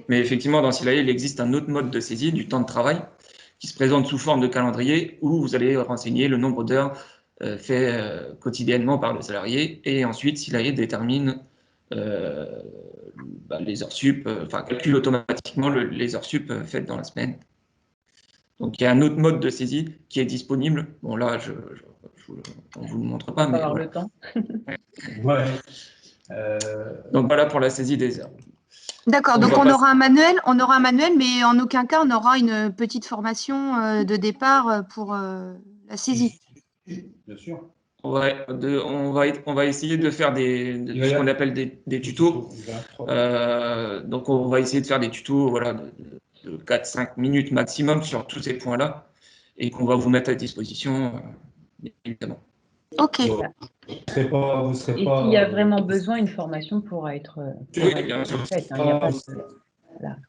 Mais effectivement, dans Silae, il existe un autre mode de saisie du temps de travail qui se présente sous forme de calendrier où vous allez renseigner le nombre d'heures fait quotidiennement par le salarié et ensuite Silarié détermine les heures sup, calcule automatiquement les heures sup faites dans la semaine. Donc il y a un autre mode de saisie qui est disponible. Bon là, on ne vous le montre pas, mais avoir voilà. le temps. Ouais. Donc voilà pour la saisie des heures. D'accord, donc on aura un manuel, mais en aucun cas on aura une petite formation de départ pour la saisie. Bien sûr. Ouais, on va essayer de faire ce qu'on appelle des tutos. Donc on va essayer de faire des tutos voilà, de 4-5 minutes maximum sur tous ces points-là et qu'on va vous mettre à disposition, évidemment. Ok. Vous serez pas, Et s'il y a vraiment besoin, une formation pourra être faite.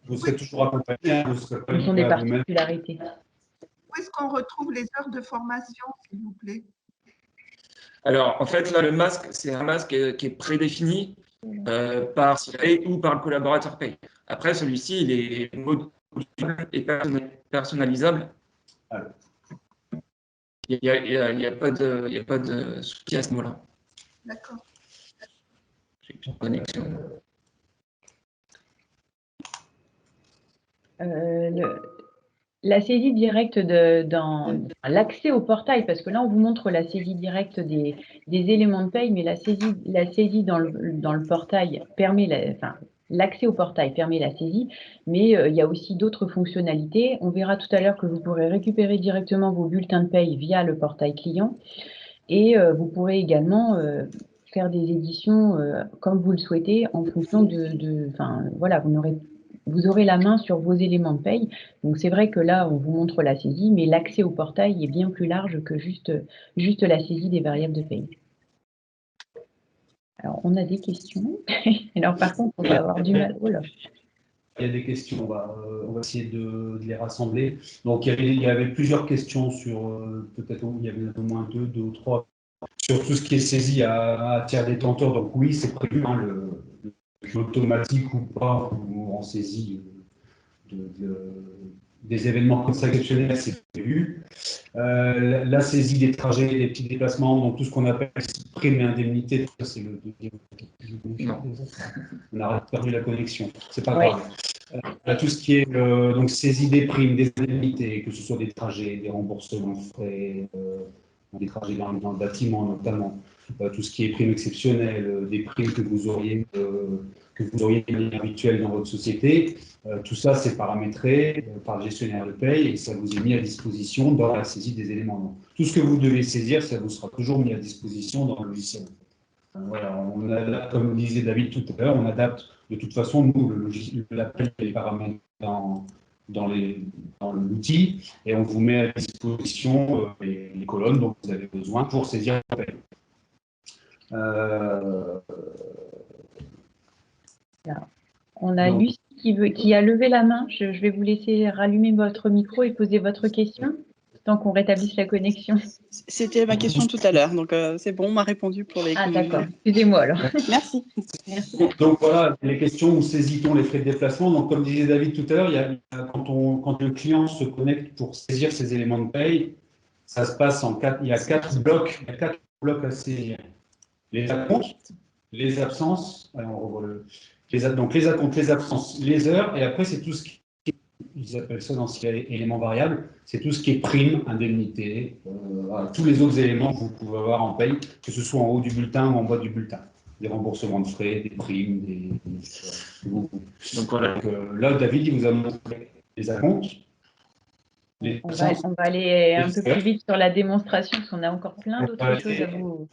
Vous serez toujours accompagné. Ce sont des particularités. Où est-ce qu'on retrouve les heures de formation, s'il vous plaît? Alors, en fait, là, le masque, c'est un masque qui est prédéfini par Silarié ou par le collaborateur paye. Après, celui-ci, il est modulable et personnalisable. Alors. Il n'y a pas de souci à ce niveau-là. D'accord. J'ai une connexion. La saisie directe dans l'accès au portail, parce que là, on vous montre la saisie directe des éléments de paye, mais la saisie dans le portail permet l'accès au portail permet la saisie, mais il y a aussi d'autres fonctionnalités. On verra tout à l'heure que vous pourrez récupérer directement vos bulletins de paye via le portail client et vous pourrez également faire des éditions comme vous le souhaitez en fonction voilà, vous aurez la main sur vos éléments de paye. Donc c'est vrai que là, on vous montre la saisie, mais l'accès au portail est bien plus large que juste la saisie des variables de paye. Alors, on a des questions. Alors, par contre, on va avoir du mal. Oh là. Il y a des questions, on va essayer de les rassembler. Donc, il y avait plusieurs questions sur, peut-être, il y avait au moins deux ou trois, sur tout ce qui est saisi à tiers détenteur. Donc, oui, c'est prévu, hein, l'automatique ou pas, ou en saisie des événements comme ça exceptionnels, c'est prévu. La saisie des trajets, des petits déplacements, donc tout ce qu'on appelle prime et indemnité, c'est le deuxième. On a perdu la connexion, c'est pas grave. Tout ce qui est donc saisie des primes, des indemnités, que ce soit des trajets, des remboursements de frais, des trajets dans le bâtiment notamment, tout ce qui est primes exceptionnelles, des primes que vous auriez de manière habituelle dans votre société, tout ça c'est paramétré par le gestionnaire de paye et ça vous est mis à disposition dans la saisie des éléments. Donc, tout ce que vous devez saisir, ça vous sera toujours mis à disposition dans le logiciel. Voilà, on adapte, comme disait David tout à l'heure, on adapte de toute façon, nous, l'appel les paramètres dans l'outil et on vous met à disposition les colonnes dont vous avez besoin pour saisir l'appel. On a Lucie qui a levé la main. Je vais vous laisser rallumer votre micro et poser votre question tant qu'on rétablisse la connexion. C'était ma question tout à l'heure, donc c'est bon, on m'a répondu pour les Ah d'accord, excusez-moi alors. Merci. Donc voilà, les questions où saisit-on les frais de déplacement. Donc comme disait David tout à l'heure, quand le client se connecte pour saisir ses éléments de paye, ça se passe en quatre, il y a quatre blocs à saisir. Les acomptes, les absences, alors on revoit donc les acomptes, les absences, les heures, et après c'est tout ce qui ils appellent ça dans ce qu'il y a éléments variables, c'est tout ce qui est prime, indemnité, tous les autres éléments que vous pouvez avoir en paye, que ce soit en haut du bulletin ou en bas du bulletin. Des remboursements de frais, des primes, Donc voilà. Donc, là, David, il vous a montré les acomptes. On va aller un peu plus vite sur la démonstration, parce qu'on a encore plein d'autres choses à vous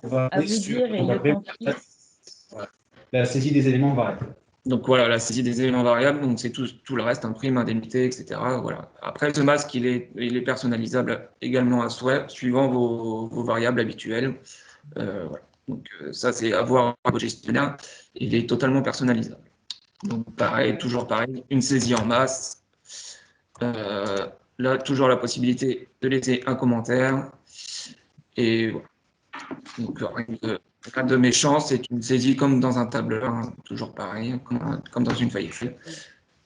dire et le temps file. La saisie des éléments variables. Donc voilà, la saisie des éléments variables, donc c'est tout le reste, prime, indemnité, etc. Voilà. Après, ce masque, il est personnalisable également à souhait, suivant vos variables habituelles. Voilà. Donc ça, c'est à voir au gestionnaire. Il est totalement personnalisable. Donc pareil, toujours pareil, une saisie en masse. Là, toujours la possibilité de laisser un commentaire. Et voilà. Donc, en cas de méchance, c'est une saisie comme dans un tableur, hein, toujours pareil, comme dans une feuille Excel.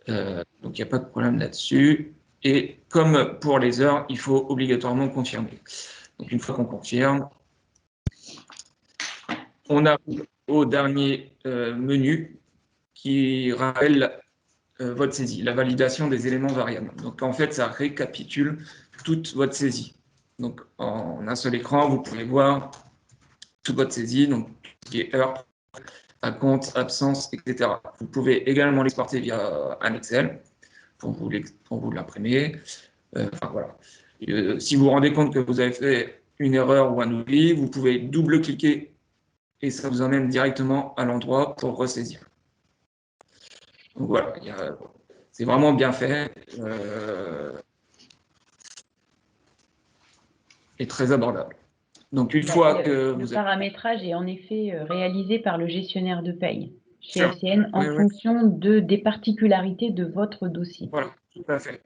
Donc, il n'y a pas de problème là-dessus. Et comme pour les heures, il faut obligatoirement confirmer. Donc, une fois qu'on confirme, on arrive au dernier menu qui rappelle votre saisie, la validation des éléments variables. Donc, en fait, ça récapitule toute votre saisie. Donc, en un seul écran, vous pouvez voir toute votre saisie, donc tout ce qui est heure, acompte, absence, etc. Vous pouvez également l'exporter via un Excel pour vous l'imprimer. Enfin, voilà. Si vous vous rendez compte que vous avez fait une erreur ou un oubli, vous pouvez double-cliquer et ça vous emmène directement à l'endroit pour ressaisir. Donc voilà, c'est vraiment bien fait et très abordable. Donc une fois que le paramétrage est en effet réalisé par le gestionnaire de paye chez FCN en Oui, fonction des particularités de votre dossier. Voilà, tout à fait.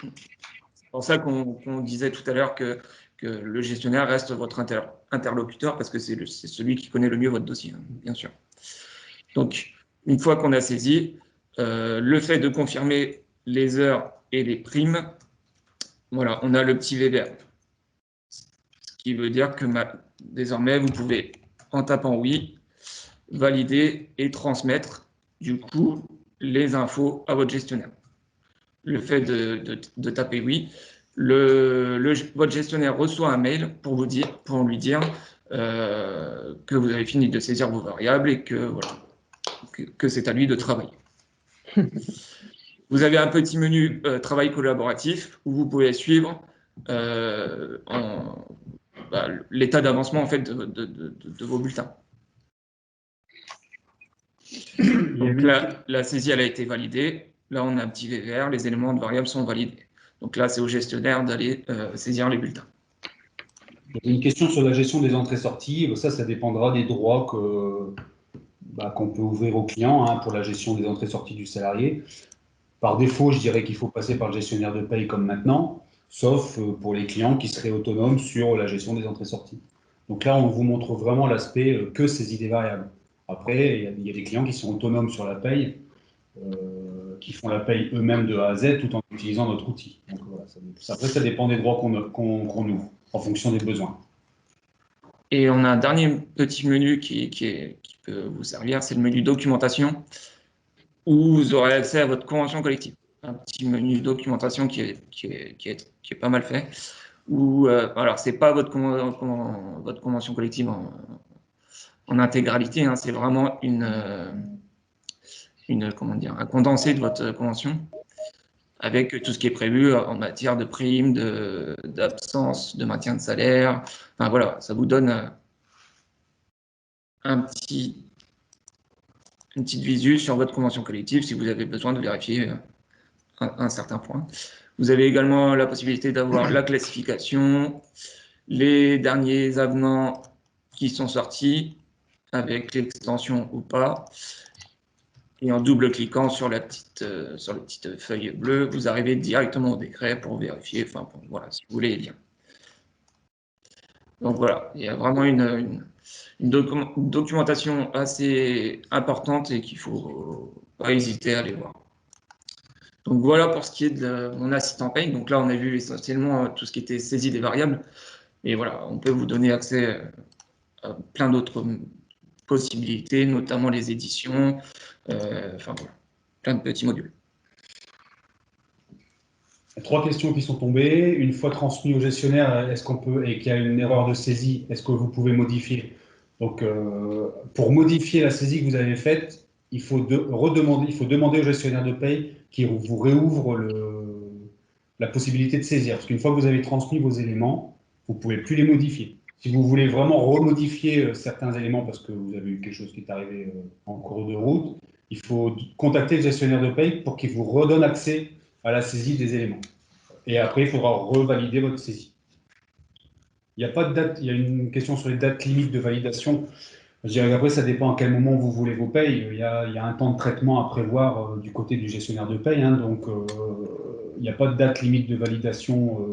C'est pour ça qu'on disait tout à l'heure que le gestionnaire reste votre interlocuteur parce que c'est celui qui connaît le mieux votre dossier, hein, bien sûr. Donc, une fois qu'on a saisi, le fait de confirmer les heures et les primes, voilà, on a le petit V vert. Ce qui veut dire que désormais, vous pouvez, en tapant oui, valider et transmettre, du coup, les infos à votre gestionnaire. Le fait de taper oui, votre gestionnaire reçoit un mail pour lui dire que vous avez fini de saisir vos variables et que, voilà, que c'est à lui de travailler. Vous avez un petit menu travail collaboratif où vous pouvez suivre l'état d'avancement en fait, de vos bulletins. Donc là, la saisie elle a été validée. Là, on a un petit V vert, les éléments de variables sont validés. Donc là, c'est au gestionnaire d'aller saisir les bulletins. Il y a une question sur la gestion des entrées-sorties. Ça dépendra des droits qu'on peut ouvrir aux clients pour la gestion des entrées-sorties du salarié. Par défaut, je dirais qu'il faut passer par le gestionnaire de paye comme maintenant, sauf pour les clients qui seraient autonomes sur la gestion des entrées-sorties. Donc là, on vous montre vraiment l'aspect que saisie des variables. Après, il y a des clients qui sont autonomes sur la paye, qui font la paye eux-mêmes de A à Z tout en utilisant notre outil. Donc voilà, après, ça dépend des droits qu'on ouvre en fonction des besoins. Et on a un dernier petit menu qui peut vous servir, c'est le menu documentation, où vous aurez accès à votre convention collective. Un petit menu documentation qui est pas mal fait. Alors, ce n'est pas votre convention collective en intégralité, hein, c'est vraiment un condensé de votre convention, avec tout ce qui est prévu en matière de primes, d'absence, de maintien de salaire. Enfin voilà, ça vous donne une petite visu sur votre convention collective si vous avez besoin de vérifier un certain point. Vous avez également la possibilité d'avoir la classification, les derniers avenants qui sont sortis, avec l'extension ou pas. Et en double-cliquant sur la petite feuille bleue, vous arrivez directement au décret pour vérifier, voilà, si vous voulez les liens. Donc voilà, il y a vraiment une documentation assez importante et qu'il ne faut pas hésiter à aller voir. Donc voilà pour ce qui est de mon assistant paye. Donc là, on a vu essentiellement tout ce qui était saisie des variables. Et voilà, on peut vous donner accès à plein d'autres possibilités, notamment les éditions, enfin voilà, plein de petits modules. 3 questions qui sont tombées. Une fois transmis au gestionnaire, est-ce qu'on peut, et qu'il y a une erreur de saisie, est-ce que vous pouvez modifier? Donc, pour modifier la saisie que vous avez faite, il faut demander au gestionnaire de paye qui vous réouvre la possibilité de saisir. Parce qu'une fois que vous avez transmis vos éléments, vous ne pouvez plus les modifier. Si vous voulez vraiment remodifier certains éléments parce que vous avez eu quelque chose qui est arrivé en cours de route, il faut contacter le gestionnaire de paye pour qu'il vous redonne accès à la saisie des éléments. Et après, il faudra revalider votre saisie. Il n'y a pas de date, il y a une question sur les dates limites de validation. Je dirais qu'après, ça dépend à quel moment vous voulez vos payes. Il y a un temps de traitement à prévoir du côté du gestionnaire de paye. Donc, il n'y a pas de date limite de validation.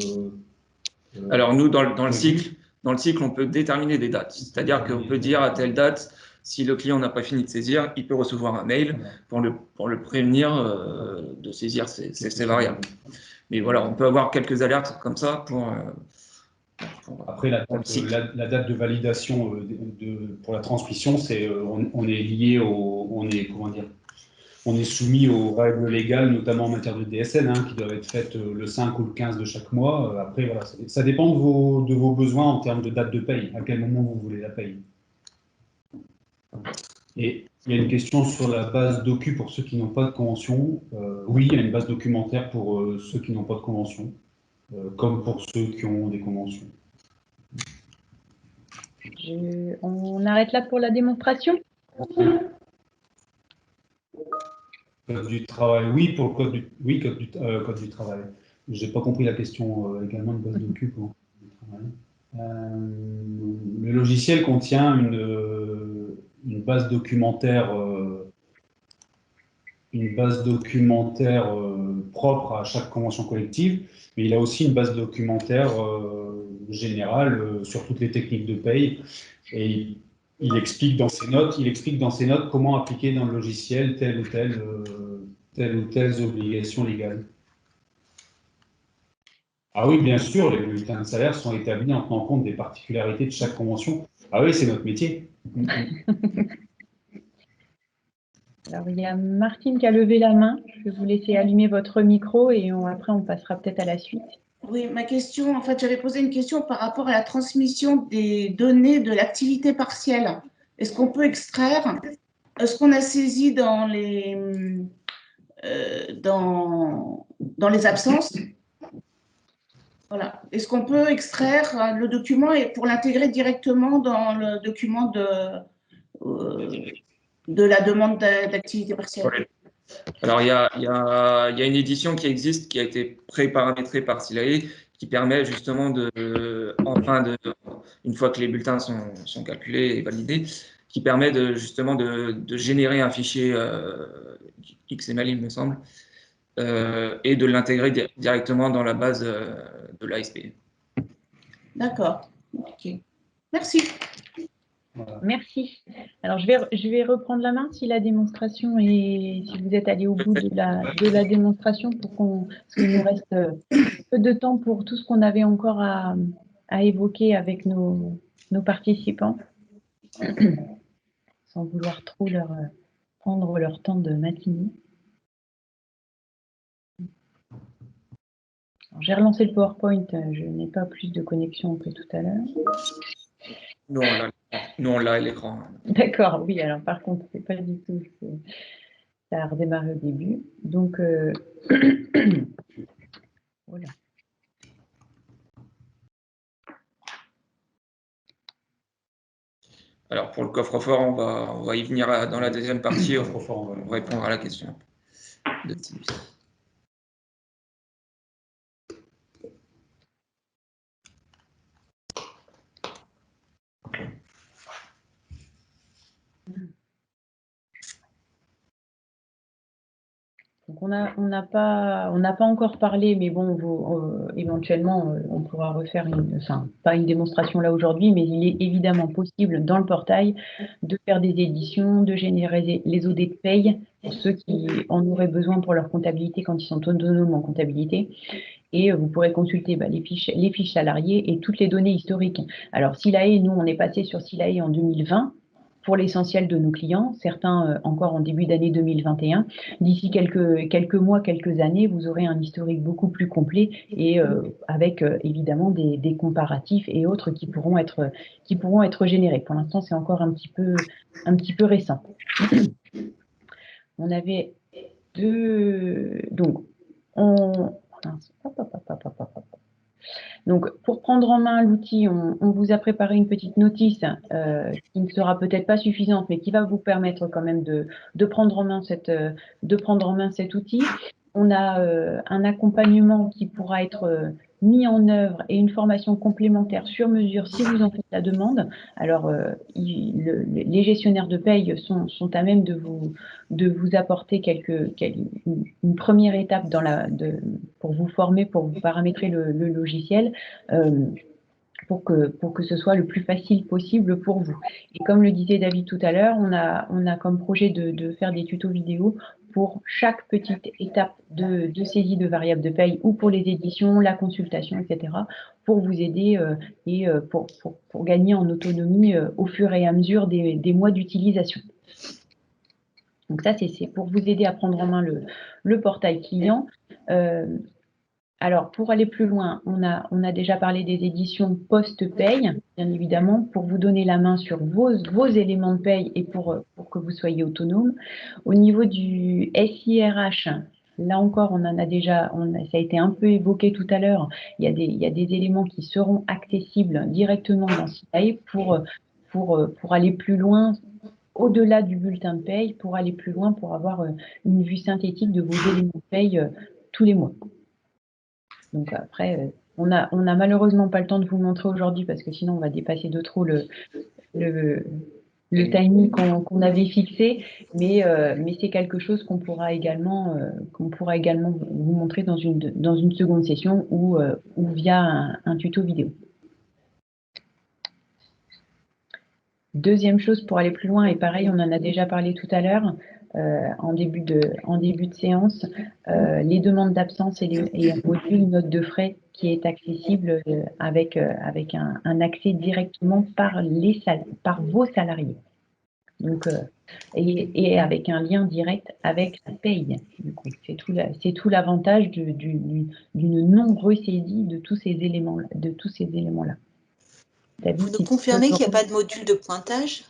Alors, nous, dans le cycle, on peut déterminer des dates. C'est-à-dire qu'on peut dire à telle date, si le client n'a pas fini de saisir, il peut recevoir un mail pour le prévenir de saisir ses variables. Mais voilà, on peut avoir quelques alertes comme ça pour Après, la date de validation pour la transmission, c'est on est lié on est soumis aux règles légales, notamment en matière de DSN, qui doivent être faites le 5 ou le 15 de chaque mois. Après, voilà, ça dépend de vos besoins en termes de date de paye, à quel moment vous voulez la paye. Et il y a une question sur la base docu pour ceux qui n'ont pas de convention. Oui, il y a une base documentaire pour ceux qui n'ont pas de convention, comme pour ceux qui ont des conventions. On arrête là pour la démonstration. Code du travail, oui, pour le code du travail. Je n'ai pas compris la question également de base docu pour le travail. Le logiciel contient une base documentaire, propre à chaque convention collective, mais il a aussi une base documentaire générale sur toutes les techniques de paye. Et il explique dans ses notes comment appliquer dans le logiciel telle ou telle obligation légale. Ah oui, bien sûr, les bulletins de salaire sont établis en tenant compte des particularités de chaque convention. Ah oui, c'est notre métier. Alors, il y a Martine qui a levé la main. Je vais vous laisser allumer votre micro et après, on passera peut-être à la suite. Oui, ma question, en fait, j'avais posé une question par rapport à la transmission des données de l'activité partielle. Est-ce qu'on peut extraire ce qu'on a saisi dans les absences? Voilà. Est-ce qu'on peut extraire le document et pour l'intégrer directement dans le document de la demande d'activité partielle? Alors, il y a une édition qui existe, qui a été pré-paramétrée par Silae, qui permet justement une fois que les bulletins sont calculés et validés, qui permet justement de générer un fichier XML, il me semble, et de l'intégrer directement dans la base de l'ASP. D'accord. Ok. Merci. Voilà. Merci. Alors, je vais reprendre la main si la démonstration et si vous êtes allé au bout de la démonstration parce qu'il nous reste peu de temps pour tout ce qu'on avait encore à évoquer avec nos participants, sans vouloir trop prendre leur temps de matinée. J'ai relancé le PowerPoint, je n'ai pas plus de connexion que tout à l'heure. Nous, on l'a à l'écran. D'accord, oui, alors par contre, c'est pas du tout. Ça a redémarré au début. Donc, voilà. Alors, pour le coffre-fort, on va y venir dans la deuxième partie. On va répondre à la question de Sylvie. Donc on n'a pas encore parlé, mais bon, éventuellement, on pourra refaire pas une démonstration là aujourd'hui, mais il est évidemment possible dans le portail de faire des éditions, de générer les OD de paye pour ceux qui en auraient besoin pour leur comptabilité quand ils sont autonomes en comptabilité. Et vous pourrez consulter les fiches salariés et toutes les données historiques. Alors, Silae, nous, on est passé sur Silae en 2020 pour l'essentiel de nos clients, certains encore en début d'année 2021. D'ici quelques mois, quelques années, vous aurez un historique beaucoup plus complet et avec évidemment des comparatifs et autres qui pourront être générés. Pour l'instant, c'est encore un petit peu récent. On avait donc, pour prendre en main l'outil, on vous a préparé une petite notice qui ne sera peut-être pas suffisante, mais qui va vous permettre quand même de prendre en main cet outil. On a un accompagnement qui pourra être mis en œuvre et une formation complémentaire sur mesure si vous en faites la demande. Alors, les gestionnaires de paye sont à même de vous apporter une première étape pour vous former, pour vous paramétrer le logiciel. Pour que ce soit le plus facile possible pour vous. Et comme le disait David tout à l'heure, on a comme projet de faire des tutos vidéo pour chaque petite étape de saisie de variables de paye ou pour les éditions, la consultation, etc., pour vous aider et pour gagner en autonomie au fur et à mesure des mois d'utilisation. Donc ça, c'est pour vous aider à prendre en main le portail client. Alors, pour aller plus loin, on a déjà parlé des éditions post-paye, bien évidemment, pour vous donner la main sur vos éléments de paye et pour que vous soyez autonome. Au niveau du SIRH, là encore, on en a déjà, ça a été un peu évoqué tout à l'heure, il y a des éléments qui seront accessibles directement dans CIPAE pour aller plus loin, au-delà du bulletin de paye, pour aller plus loin, pour avoir une vue synthétique de vos éléments de paye tous les mois. Donc après, on n'a malheureusement pas le temps de vous montrer aujourd'hui parce que sinon on va dépasser de trop le timing qu'on avait fixé, mais c'est quelque chose qu'on pourra également vous montrer dans une seconde session ou via un tuto vidéo. Deuxième chose pour aller plus loin, et pareil, on en a déjà parlé tout à l'heure en début de séance, les demandes d'absence et un module note de frais qui est accessible avec un accès directement par vos salariés. Donc, et avec un lien direct avec la paye. Du coup, c'est tout l'avantage d'une non-ressaisie de tous ces éléments-là. Vous nous confirmez qu'il n'y a pas de module de pointage?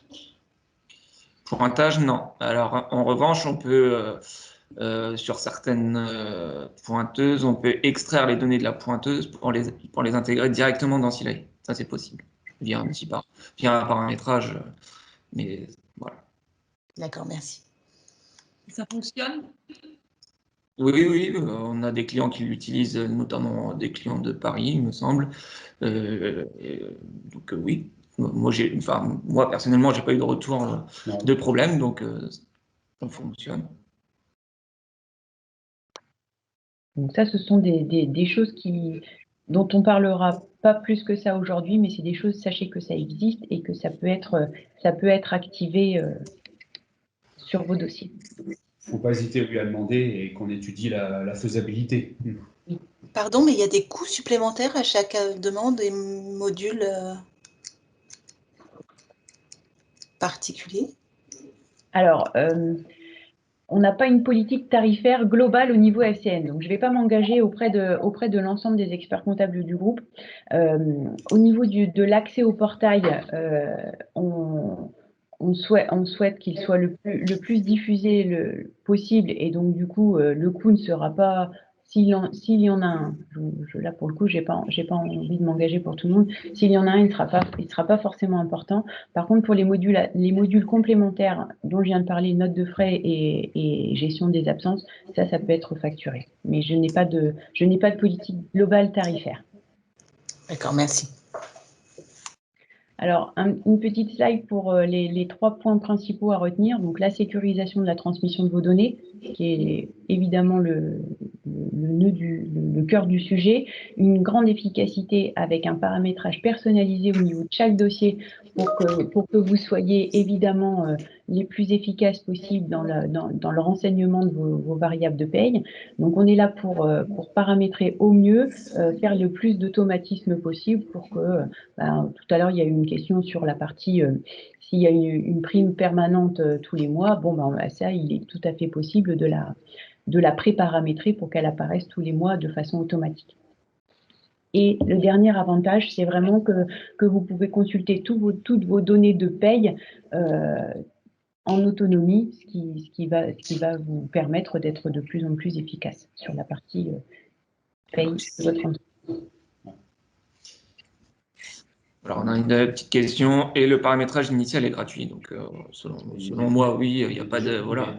Pointage, non. Alors, en revanche, on peut, sur certaines pointeuses, on peut extraire les données de la pointeuse pour les intégrer directement dans Silae. Ça, c'est possible, via un paramétrage. Mais voilà. D'accord, merci. Ça fonctionne? Oui, on a des clients qui l'utilisent, notamment des clients de Paris, il me semble. Donc oui, moi personnellement, j'ai pas eu de retour de problème, donc ça fonctionne. Donc ça, ce sont des choses dont on parlera pas plus que ça aujourd'hui, mais c'est des choses, sachez que ça existe et que ça peut être activé sur vos dossiers. Il ne faut pas hésiter à lui demander et qu'on étudie la faisabilité. Pardon, mais il y a des coûts supplémentaires à chaque demande et module particulier? Alors, on n'a pas une politique tarifaire globale au niveau FCN, donc je ne vais pas m'engager auprès de l'ensemble des experts comptables du groupe. Au niveau de l'accès au portail, on souhaite qu'il soit le plus diffusé possible, et donc du coup, le coût ne sera pas, s'il y en a un, là pour le coup, j'ai pas envie de m'engager pour tout le monde, s'il y en a un, il sera pas forcément important. Par contre, pour les modules complémentaires dont je viens de parler, notes de frais et gestion des absences, ça peut être facturé. Mais je n'ai pas de politique globale tarifaire. D'accord, merci. Alors, une petite slide pour les 3 points principaux à retenir. Donc, la sécurisation de la transmission de vos données, qui est évidemment le cœur du sujet. Une grande efficacité avec un paramétrage personnalisé au niveau de chaque dossier pour que vous soyez évidemment les plus efficaces possibles dans le renseignement de vos variables de paye. Donc, on est là pour paramétrer au mieux, faire le plus d'automatisme possible pour que, tout à l'heure, il y a eu une question sur la partie s'il y a une prime permanente tous les mois, ça, il est tout à fait possible de la pré-paramétrer pour qu'elle apparaisse tous les mois de façon automatique. Et le dernier avantage, c'est vraiment que vous pouvez consulter toutes vos données de paye en autonomie, ce qui va vous permettre d'être de plus en plus efficace sur la partie paye de votre entreprise. Alors, on a une petite question. Et le paramétrage initial est gratuit. Donc, selon moi, oui, il n'y a pas de... Voilà.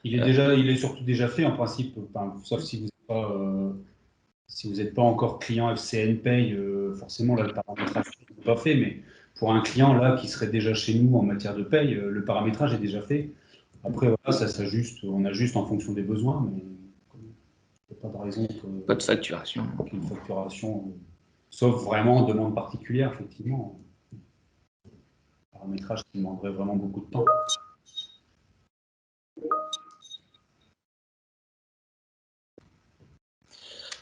Il est surtout déjà fait, en principe, sauf si vous n'êtes pas encore client FCN Pay, forcément, là, le paramétrage n'est pas fait. Mais pour un client là qui serait déjà chez nous en matière de paye, le paramétrage est déjà fait. Après, voilà, ça s'ajuste, on ajuste en fonction des besoins, mais il n'y a pas de raison pas de facturation. Une facturation, sauf vraiment en demande particulière, effectivement. Paramétrage qui demanderait vraiment beaucoup de temps.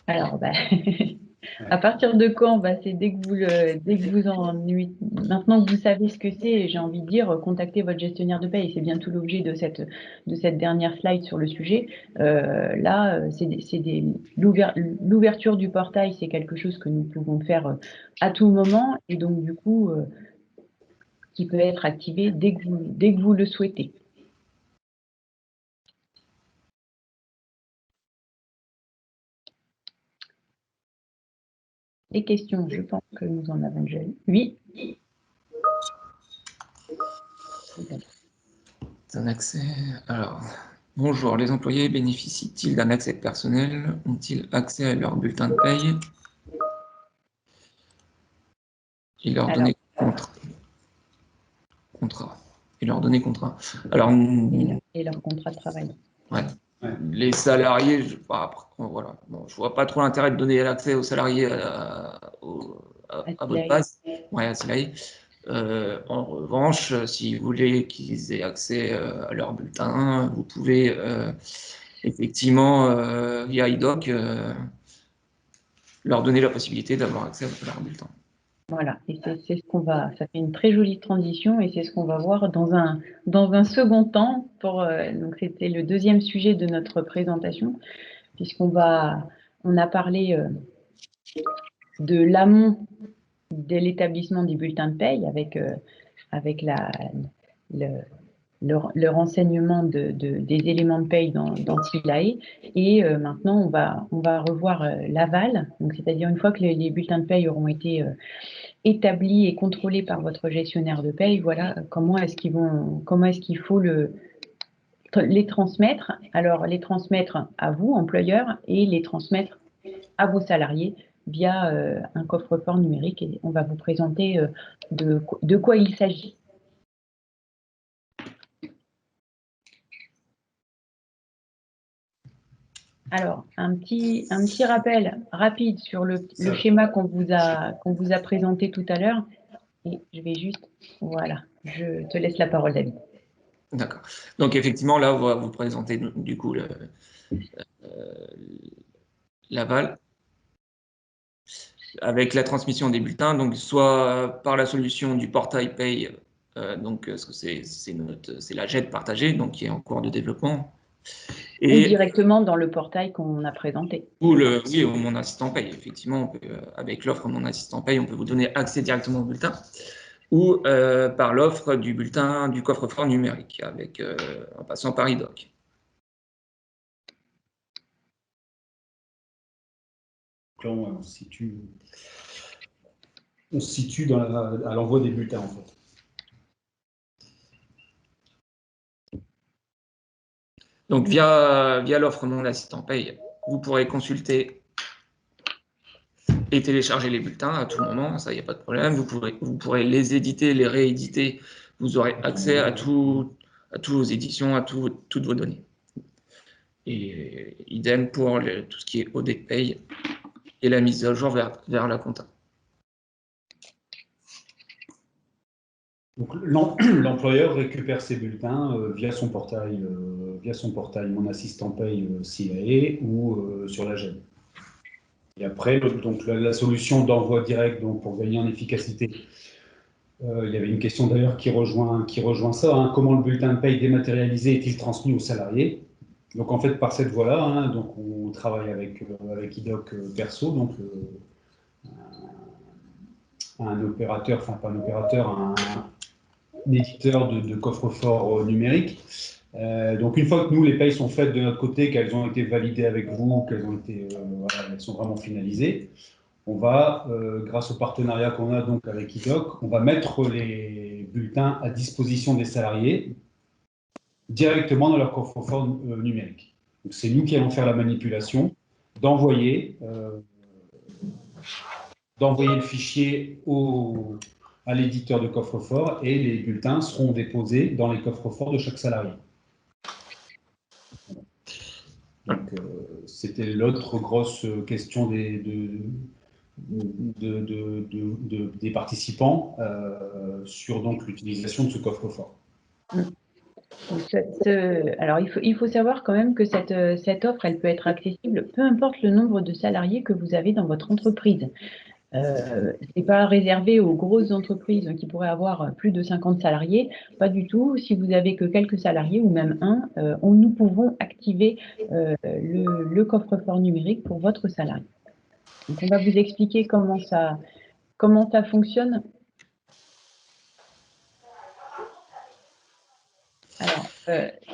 Alors, à partir de quand? C'est dès que vous maintenant que vous savez ce que c'est, j'ai envie de dire, contactez votre gestionnaire de paye. C'est bien tout l'objet de cette dernière slide sur le sujet. Là, l'ouverture du portail, c'est quelque chose que nous pouvons faire à tout moment et donc du coup, qui peut être activé dès que vous le souhaitez. Les questions, je pense que nous en avons déjà eu. Oui. Un accès. Alors, bonjour, les employés bénéficient-ils d'un accès personnel? Ont-ils accès à leur bulletin de paye? Et leur donner contrat. Et leur donner contrat. Alors, et leur contrat de travail. Ouais. Les salariés, voilà. Bon, je vois pas trop l'intérêt de donner l'accès aux salariés à votre base. Ouais, à Silaï. En revanche, si vous voulez qu'ils aient accès à leur bulletin, vous pouvez effectivement, via IDOC, leur donner la possibilité d'avoir accès à leur bulletin. Voilà, et c'est ce qu'on va, ça fait une très jolie transition et c'est ce qu'on va voir dans un second temps. Donc c'était le deuxième sujet de notre présentation, puisqu'on a parlé de l'amont de l'établissement du bulletin de paye avec le renseignement des éléments de paye dans Silae. Et maintenant, on va revoir l'aval, c'est-à-dire une fois que les bulletins de paye auront été établis et contrôlés par votre gestionnaire de paye, voilà comment est-ce qu'il faut les transmettre. Alors, les transmettre à vous, employeurs, et les transmettre à vos salariés via un coffre-fort numérique. Et on va vous présenter de quoi il s'agit. Alors, un petit rappel rapide sur le schéma qu'on vous a présenté tout à l'heure. Et je vais juste, voilà, je te laisse la parole, David. D'accord. Donc, effectivement, là, on va vous présenter du coup l'aval avec la transmission des bulletins, donc soit par la solution du portail paye, donc c'est la JET partagée, donc qui est en cours de développement. Ou directement dans le portail qu'on a présenté. Oui, au Mon Assistant Paye, effectivement, avec l'offre Mon Assistant Paye, on peut vous donner accès directement au bulletin, ou par l'offre du bulletin du coffre-fort numérique, en passant par IDOC. Là, on se situe à l'envoi des bulletins, en fait. Donc, via l'offre Mon Assistant Paye, vous pourrez consulter et télécharger les bulletins à tout moment, ça, il n'y a pas de problème. Vous pourrez les éditer, les rééditer. Vous aurez accès à toutes vos éditions, à toutes vos données. Et idem pour tout ce qui est audit de paye et la mise à jour vers la compta. Donc, l'employeur récupère ses bulletins via son portail Mon Assistant Paye Silae ou sur la GED. Et après, donc, la solution d'envoi direct, donc, pour gagner en efficacité, il y avait une question d'ailleurs qui rejoint ça. Hein, comment le bulletin de paye dématérialisé est-il transmis aux salariés? Donc en fait, par cette voie-là, hein, donc on travaille avec IDOC Perso, donc un opérateur, enfin pas un opérateur, un éditeur de coffre-fort numérique. Donc une fois que nous, les payes sont faites de notre côté, qu'elles ont été validées avec vous, elles sont vraiment finalisées, on va, grâce au partenariat qu'on a donc avec IDOC, on va mettre les bulletins à disposition des salariés directement dans leur coffre-fort numérique. Donc c'est nous qui allons faire la manipulation, d'envoyer le fichier à l'éditeur de coffre-fort et les bulletins seront déposés dans les coffres-forts de chaque salarié. Donc c'était l'autre grosse question des participants sur donc l'utilisation de ce coffre-fort. Donc, alors, il faut savoir quand même que cette offre, elle peut être accessible, peu importe le nombre de salariés que vous avez dans votre entreprise. Ce n'est pas réservé aux grosses entreprises qui pourraient avoir plus de 50 salariés, pas du tout. Si vous avez que quelques salariés ou même un, nous pouvons activer le coffre-fort numérique pour votre salarié. Donc, on va vous expliquer comment ça fonctionne.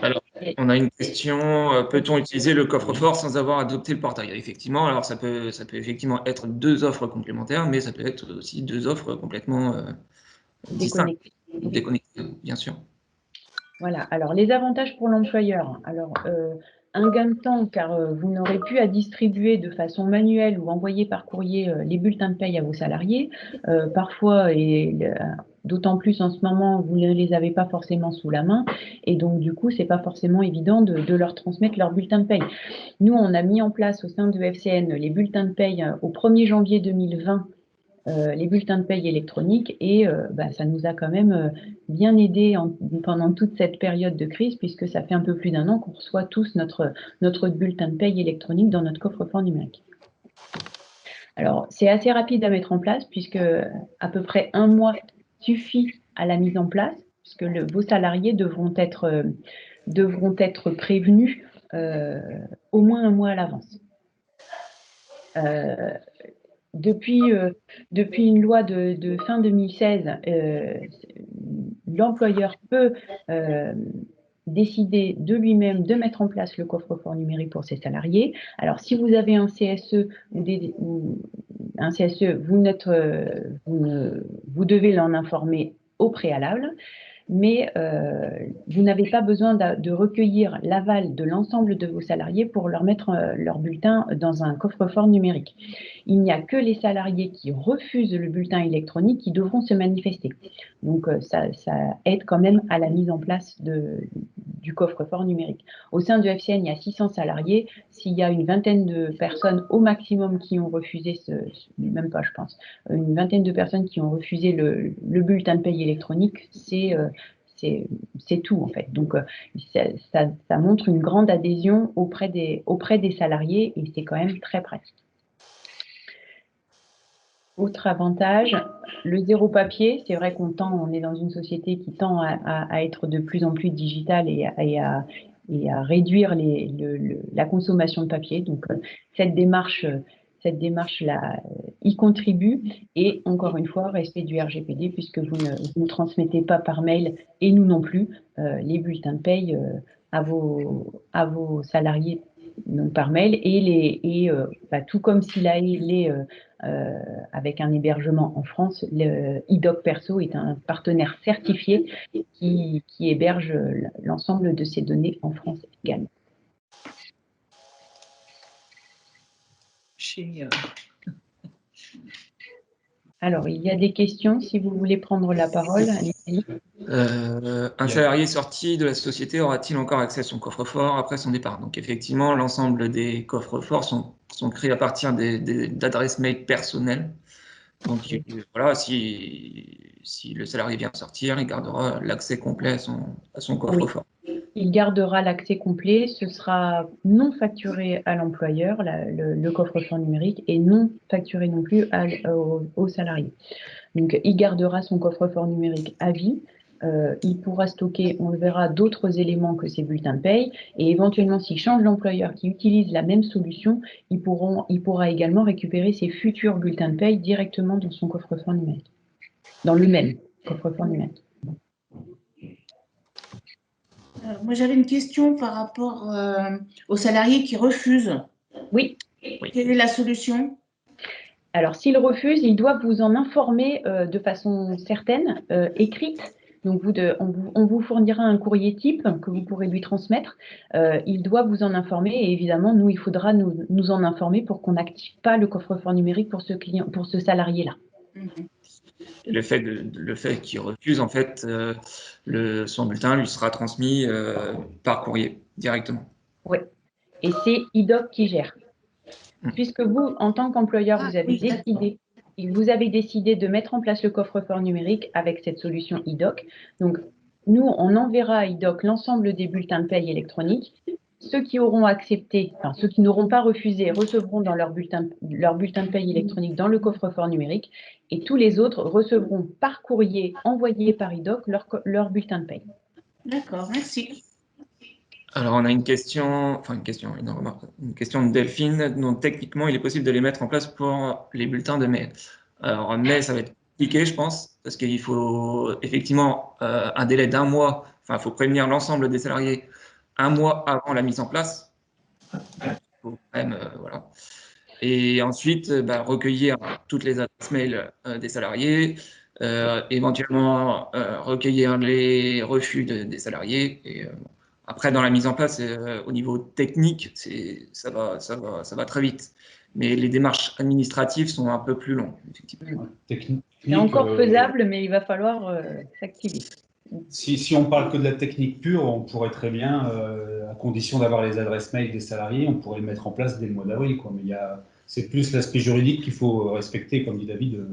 Alors, on a une question. Peut-on utiliser le coffre-fort sans avoir adopté le portail? Effectivement, alors ça peut effectivement être deux offres complémentaires, mais ça peut être aussi deux offres complètement distinctes, déconnectées, bien sûr. Voilà. Alors, les avantages pour l'employeur. Alors, un gain de temps, car vous n'aurez plus à distribuer de façon manuelle ou envoyer par courrier les bulletins de paye à vos salariés. Parfois, et d'autant plus en ce moment, vous ne les avez pas forcément sous la main. Et donc, du coup, c'est pas forcément évident de leur transmettre leurs bulletins de paye. Nous, on a mis en place au sein de FCN les bulletins de paye au 1er janvier 2020. Les bulletins de paye électroniques et ça nous a quand même bien aidé pendant toute cette période de crise puisque ça fait un peu plus d'1 an qu'on reçoit tous notre bulletin de paye électronique dans notre coffre-fort numérique. Alors, c'est assez rapide à mettre en place puisque à peu près 1 mois suffit à la mise en place puisque vos salariés devront être prévenus au moins 1 mois à l'avance. Depuis une loi de fin 2016, l'employeur peut décider de lui-même de mettre en place le coffre-fort numérique pour ses salariés. Alors, si vous avez un CSE vous devez l'en informer au préalable, mais vous n'avez pas besoin de recueillir l'aval de l'ensemble de vos salariés pour leur mettre leur bulletin dans un coffre-fort numérique. Il n'y a que les salariés qui refusent le bulletin électronique qui devront se manifester. Donc, ça aide quand même à la mise en place du coffre-fort numérique. Au sein de FCN, il y a 600 salariés. S'il y a une vingtaine de personnes au maximum qui ont refusé, même pas je pense, une vingtaine de personnes qui ont refusé le bulletin de paye électronique, c'est tout en fait. Donc, ça montre une grande adhésion auprès des salariés et c'est quand même très pratique. Autre avantage, le zéro papier. C'est vrai on est dans une société qui tend à être de plus en plus digitale et à réduire la consommation de papier. Donc, cette démarche-là y contribue. Et encore une fois, respect du RGPD, puisque vous ne transmettez pas par mail, et nous non plus, les bulletins de paye à vos salariés donc par mail. Et tout comme s'il a avec un hébergement en France, le IDOC Perso est un partenaire certifié qui héberge l'ensemble de ces données en France également. Alors, il y a des questions, si vous voulez prendre la parole, allez-y. Un salarié sorti de la société aura-t-il encore accès à son coffre-fort après son départ? Donc effectivement, l'ensemble des coffres-forts sont créés à partir d'adresses mail personnelles. Donc voilà, si le salarié vient sortir, il gardera l'accès complet à son coffre-fort. Oui. Il gardera l'accès complet, ce sera non facturé à l'employeur, le coffre-fort numérique, et non facturé non plus au salarié. Donc, il gardera son coffre-fort numérique à vie. Il pourra stocker, on le verra, d'autres éléments que ses bulletins de paye. Et éventuellement, s'il change l'employeur qui utilise la même solution, il pourra également récupérer ses futurs bulletins de paye directement dans son coffre-fort numérique. Dans le même coffre-fort numérique. Moi, j'avais une question par rapport aux salariés qui refusent. Oui. Quelle est la solution? Alors, s'il refuse, il doit vous en informer de façon certaine, écrite. Donc, on vous fournira un courrier type que vous pourrez lui transmettre. Il doit vous en informer et évidemment, nous, il faudra nous en informer pour qu'on n'active pas le coffre-fort numérique pour ce salarié-là. Le fait qu'il refuse, en fait, son bulletin lui sera transmis par courrier directement. Oui, et c'est IDOC qui gère. Puisque vous, en tant qu'employeur, vous avez décidé de mettre en place le coffre-fort numérique avec cette solution IDOC. Donc, nous, on enverra à IDOC l'ensemble des bulletins de paye électroniques. Ceux qui auront accepté, enfin ceux qui n'auront pas refusé, recevront dans leur bulletin de paye électronique dans le coffre-fort numérique, et tous les autres recevront par courrier envoyé par IDOC leur bulletin de paye. D'accord, merci. Alors, on a une question de Delphine. Donc, techniquement, il est possible de les mettre en place pour les bulletins de mai. Alors, mai, ça va être compliqué, je pense, parce qu'il faut effectivement un délai d'1 mois. Enfin, il faut prévenir l'ensemble des salariés 1 mois avant la mise en place. Faut quand même, voilà. Et ensuite, recueillir toutes les adresses mail des salariés, éventuellement recueillir les refus des salariés. Et après, dans la mise en place, au niveau technique, ça va très vite. Mais les démarches administratives sont un peu plus longues, effectivement. C'est encore faisable, mais il va falloir s'activer. Si on parle que de la technique pure, on pourrait très bien, à condition d'avoir les adresses mail des salariés, on pourrait le mettre en place dès le mois d'avril. Mais c'est plus l'aspect juridique qu'il faut respecter, comme dit David,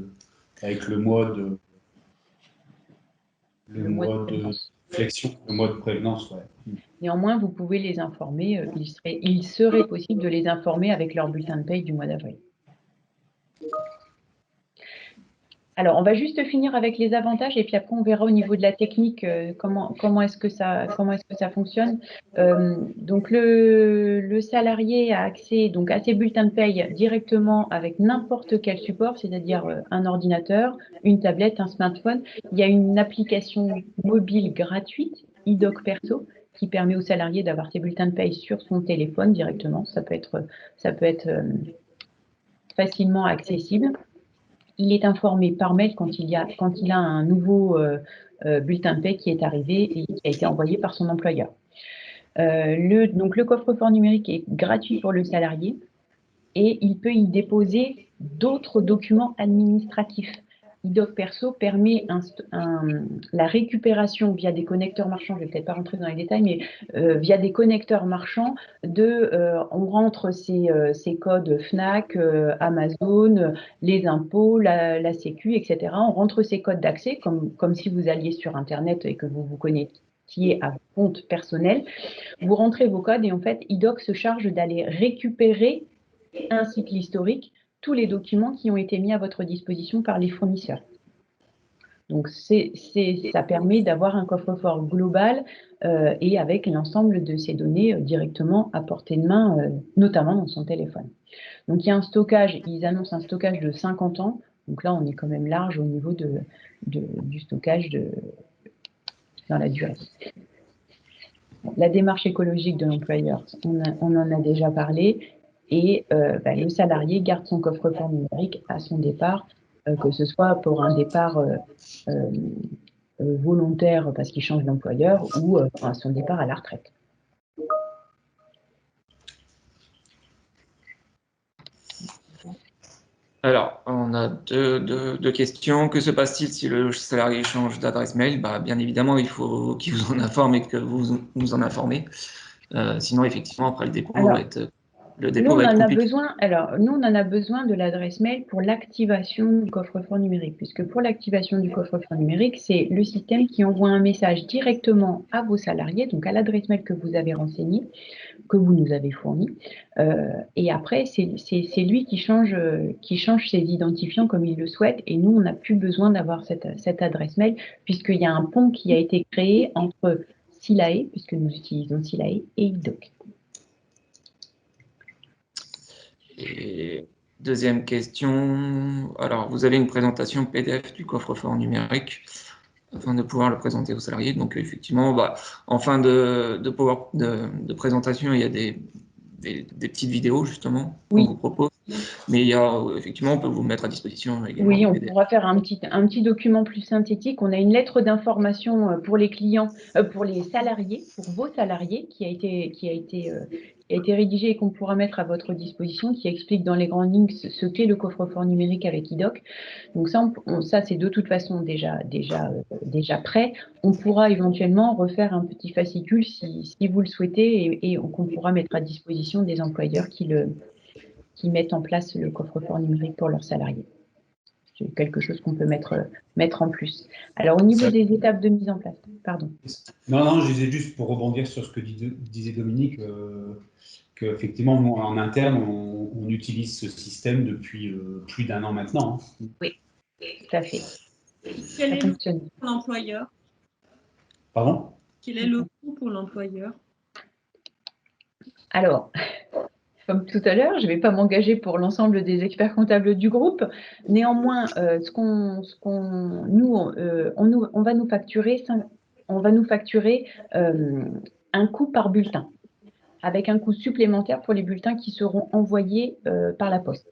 avec le mois de flexion, le mois de prévenance. Ouais. Néanmoins, vous pouvez les informer. Il serait possible de les informer avec leur bulletin de paye du mois d'avril. Alors, on va juste finir avec les avantages et puis après, on verra au niveau de la technique comment est-ce que ça fonctionne. Donc, le salarié a accès donc, à ses bulletins de paye directement avec n'importe quel support, c'est-à-dire un ordinateur, une tablette, un smartphone. Il y a une application mobile gratuite, IDOC Perso, qui permet au salarié d'avoir ses bulletins de paye sur son téléphone directement. Ça peut être facilement accessible. Il est informé par mail quand il a un nouveau bulletin de paie qui est arrivé et qui a été envoyé par son employeur. Donc, le coffre-fort numérique est gratuit pour le salarié et il peut y déposer d'autres documents administratifs. IDOC Perso permet la récupération via des connecteurs marchands, je ne vais peut-être pas rentrer dans les détails, mais via des connecteurs marchands, on rentre ces codes FNAC, Amazon, les impôts, la Sécu, etc. On rentre ces codes d'accès comme si vous alliez sur Internet et que vous vous connectiez à votre compte personnel. Vous rentrez vos codes et en fait, IDOC se charge d'aller récupérer ainsi que l'historique tous les documents qui ont été mis à votre disposition par les fournisseurs. Donc, ça permet d'avoir un coffre-fort global et avec l'ensemble de ces données directement à portée de main, notamment dans son téléphone. Donc, il y a un stockage, ils annoncent un stockage de 50 ans. Donc là, on est quand même large au niveau du stockage dans la durée. La démarche écologique de l'employeur, on en a déjà parlé. Et le salarié garde son coffre-fort numérique à son départ, que ce soit pour un départ volontaire parce qu'il change d'employeur ou à son départ à la retraite. Alors, on a deux questions. Que se passe-t-il si le salarié change d'adresse mail? Bien évidemment, il faut qu'il vous en informe et que vous nous en informez. Sinon, effectivement, après le dépôt va être compliqué. Nous, on en a besoin de l'adresse mail pour l'activation du coffre-fort numérique, puisque pour l'activation du coffre-fort numérique, c'est le système qui envoie un message directement à vos salariés, donc à l'adresse mail que vous avez renseignée, que vous nous avez fournie. Et après, c'est lui qui change ses identifiants comme il le souhaite. Et nous, on n'a plus besoin d'avoir cette adresse mail, puisqu'il y a un pont qui a été créé entre Silae, puisque nous utilisons Silae, et IDOC. Et deuxième question, alors vous avez une présentation PDF du coffre-fort numérique afin de pouvoir le présenter aux salariés. Donc effectivement, en fin de présentation, il y a des petites vidéos justement qu'on vous propose. Mais il y a, effectivement, on peut vous mettre à disposition également. Oui, on pourra faire un petit document plus synthétique. On a une lettre d'information pour les clients, pour les salariés, pour vos salariés, qui a été rédigée et qu'on pourra mettre à votre disposition, qui explique dans les grandes lignes ce qu'est le coffre-fort numérique avec IDOC. Donc ça c'est de toute façon déjà prêt. On pourra éventuellement refaire un petit fascicule si vous le souhaitez et qu'on pourra mettre à disposition des employeurs qui mettent en place le coffre-fort numérique pour leurs salariés. c'est quelque chose qu'on peut mettre en plus. Alors, au niveau des étapes de mise en place, pardon. Non, je disais juste pour rebondir sur ce que disait Dominique, qu'effectivement, nous, en interne, on utilise ce système depuis plus d'1 an maintenant. Hein. Oui, tout à fait. Quel est le coût pour l'employeur? Pardon? Quel est le coût pour l'employeur? Alors, comme tout à l'heure, je ne vais pas m'engager pour l'ensemble des experts comptables du groupe. Néanmoins, on va nous facturer un coût par bulletin, avec un coût supplémentaire pour les bulletins qui seront envoyés par la poste.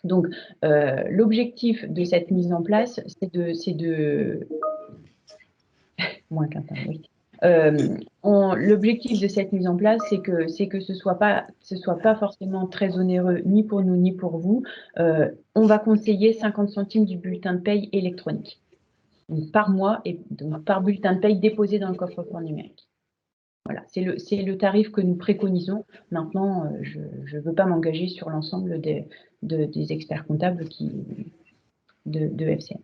Donc, l'objectif de cette mise en place, c'est de moins qu'un temps, oui. L'objectif de cette mise en place, c'est que ce soit pas forcément très onéreux ni pour nous ni pour vous. On va conseiller 50 centimes du bulletin de paye électronique, donc par mois et donc par bulletin de paye déposé dans le coffre-fort numérique. Voilà, c'est le tarif que nous préconisons. Maintenant, je ne veux pas m'engager sur l'ensemble des experts comptables de FCM.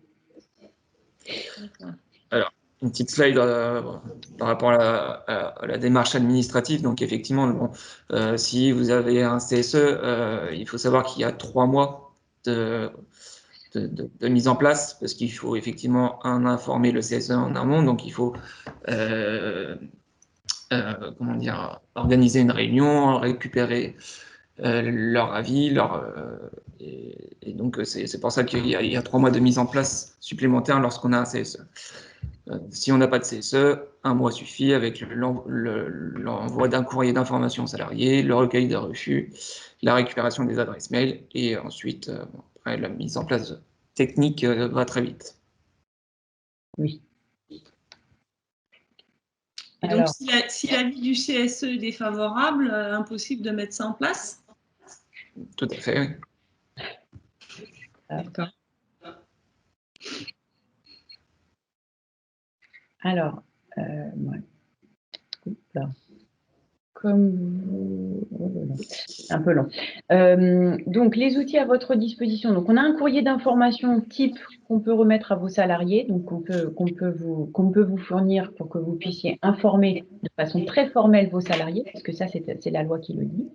Alors, une petite slide par rapport à la démarche administrative. Donc, effectivement, si vous avez un CSE, il faut savoir qu'il y a 3 mois de mise en place, parce qu'il faut effectivement informer le CSE en amont. Donc, il faut organiser une réunion, récupérer leur avis, et donc c'est pour ça qu'il y a 3 mois de mise en place supplémentaire lorsqu'on a un CSE. Si on n'a pas de CSE, 1 mois suffit avec l'envoi d'un courrier d'information aux salariés, le recueil des refus, la récupération des adresses mail, et ensuite après, la mise en place technique va très vite. Oui. Et donc, si l'avis du CSE est défavorable, impossible de mettre ça en place? Tout à fait, oui. D'accord. Alors, c'est un peu long. Donc, les outils à votre disposition. Donc, on a un courrier d'information type qu'on peut remettre à vos salariés, donc qu'on peut vous fournir pour que vous puissiez informer de façon très formelle vos salariés, parce que ça, c'est la loi qui le dit.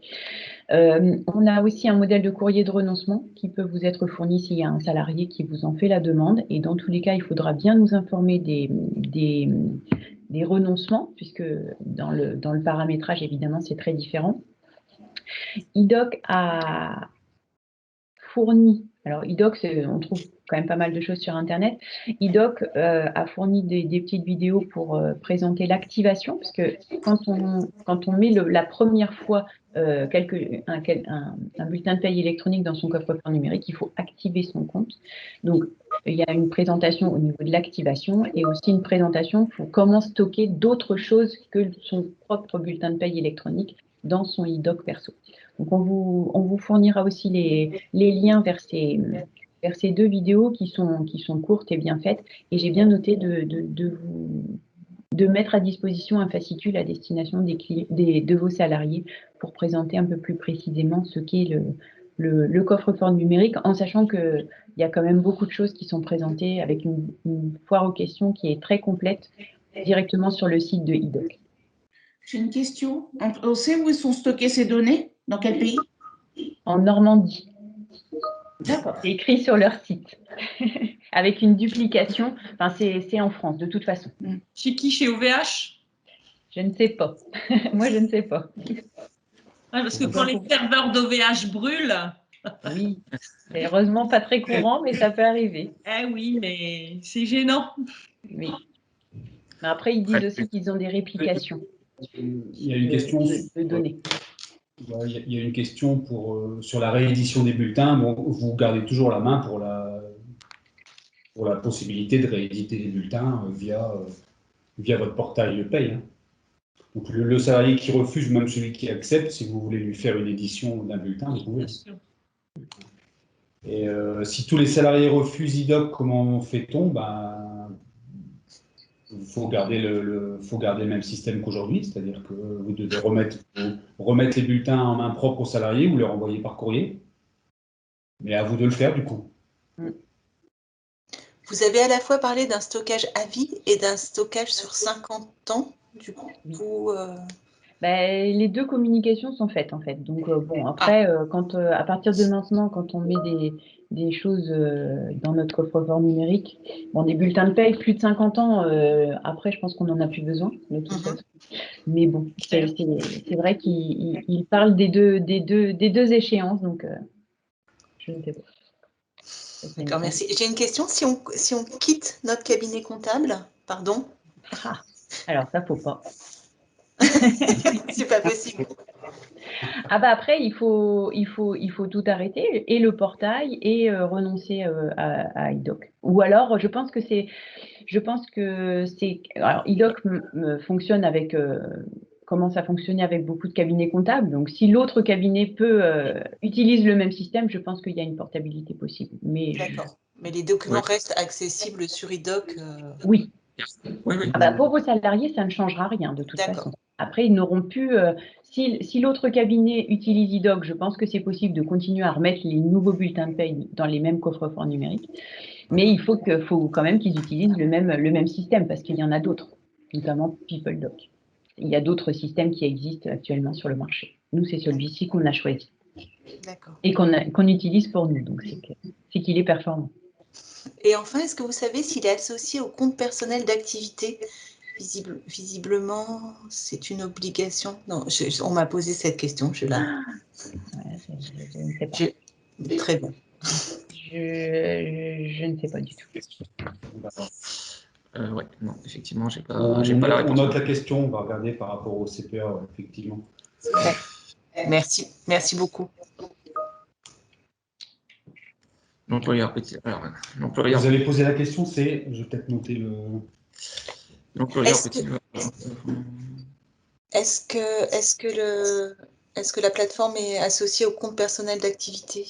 On a aussi un modèle de courrier de renoncement qui peut vous être fourni s'il y a un salarié qui vous en fait la demande. Et dans tous les cas, il faudra bien nous informer des renoncements, puisque dans le paramétrage, évidemment, c'est très différent. IDOC a fourni, alors IDOC, on trouve quand même pas mal de choses sur Internet. IDOC a fourni des petites vidéos pour présenter l'activation, parce que quand on met la première fois un bulletin de paye électronique dans son coffre-fort numérique, il faut activer son compte. Donc, il y a une présentation au niveau de l'activation et aussi une présentation pour comment stocker d'autres choses que son propre bulletin de paye électronique dans son IDOC perso. Donc, on vous fournira aussi les liens vers ces 2 vidéos qui sont courtes et bien faites. Et j'ai bien noté de mettre à disposition un fascicule à destination de vos salariés pour présenter un peu plus précisément ce qu'est le coffre-fort numérique, en sachant qu'il y a quand même beaucoup de choses qui sont présentées avec une foire aux questions qui est très complète directement sur le site de IDOC. J'ai une question. On sait où sont stockées ces données? Dans quel pays? En Normandie. D'accord. C'est écrit sur leur site. Avec une duplication. Enfin, c'est en France, de toute façon. Chez qui? Chez OVH? Je ne sais pas. Moi, je ne sais pas. Ouais, parce que quand les serveurs d'OVH brûlent… Oui, c'est heureusement pas très courant, mais ça peut arriver. Eh oui, mais c'est gênant. Oui. Mais après, ils disent aussi qu'ils ont des réplications. Il y a une question de données. Il y a une question sur la réédition des bulletins. Bon, vous gardez toujours la main pour la possibilité de rééditer les bulletins via votre portail de paye. Hein. Donc le salarié qui refuse, même celui qui accepte, si vous voulez lui faire une édition d'un bulletin, vous pouvez. Et si tous les salariés refusent IDOC, comment fait-on? Il faut garder le même système qu'aujourd'hui, c'est-à-dire que vous devez remettre les bulletins en main propre aux salariés ou les renvoyer par courrier. Mais à vous de le faire, du coup. Vous avez à la fois parlé d'un stockage à vie et d'un stockage sur 50 ans, du coup. Les deux communications sont faites en fait. Donc bon, après, à partir de maintenant, quand on met des choses dans notre coffre-fort numérique, bon, des bulletins de paye plus de 50 ans, après, je pense qu'on n'en a plus besoin de toute façon. Mais bon, c'est vrai qu'il parle des deux échéances, donc je ne sais pas. D'accord, merci. J'ai une question. Si on quitte notre cabinet comptable, pardon. Alors ça, faut pas. C'est pas possible. Après, il faut tout arrêter, et le portail, et renoncer à IDOC. Ou alors, je pense que c'est. Alors, IDOC fonctionne avec. Commence à fonctionner avec beaucoup de cabinets comptables. Donc, si l'autre cabinet utilise le même système, je pense qu'il y a une portabilité possible. D'accord. Mais les documents restent accessibles sur IDOC. Oui. Pour vos salariés, ça ne changera rien de toute façon. Après, ils n'auront plus. Si l'autre cabinet utilise IDOC, je pense que c'est possible de continuer à remettre les nouveaux bulletins de paye dans les mêmes coffres-forts numériques. Mais il faut quand même qu'ils utilisent le même système, parce qu'il y en a d'autres, notamment PeopleDoc. Il y a d'autres systèmes qui existent actuellement sur le marché. Nous, c'est celui-ci qu'on a choisi. Et qu'on utilise pour nous. Donc, c'est qu'il est performant. Et enfin, est-ce que vous savez s'il est associé au compte personnel d'activité? Visiblement, c'est une obligation. Non, on m'a posé cette question, je la. Je ne sais pas. Très bien. Je ne sais pas du tout. Ouais, non, effectivement, j'ai pas la réponse. On note la question, on va regarder par rapport au CPA, effectivement. Merci, merci beaucoup. L'employeur petit. Alors, l'employeur. Vous avez posé la question, je vais peut-être noter le. L'employeur petit. Est-ce que la plateforme est associée au compte personnel d'activité?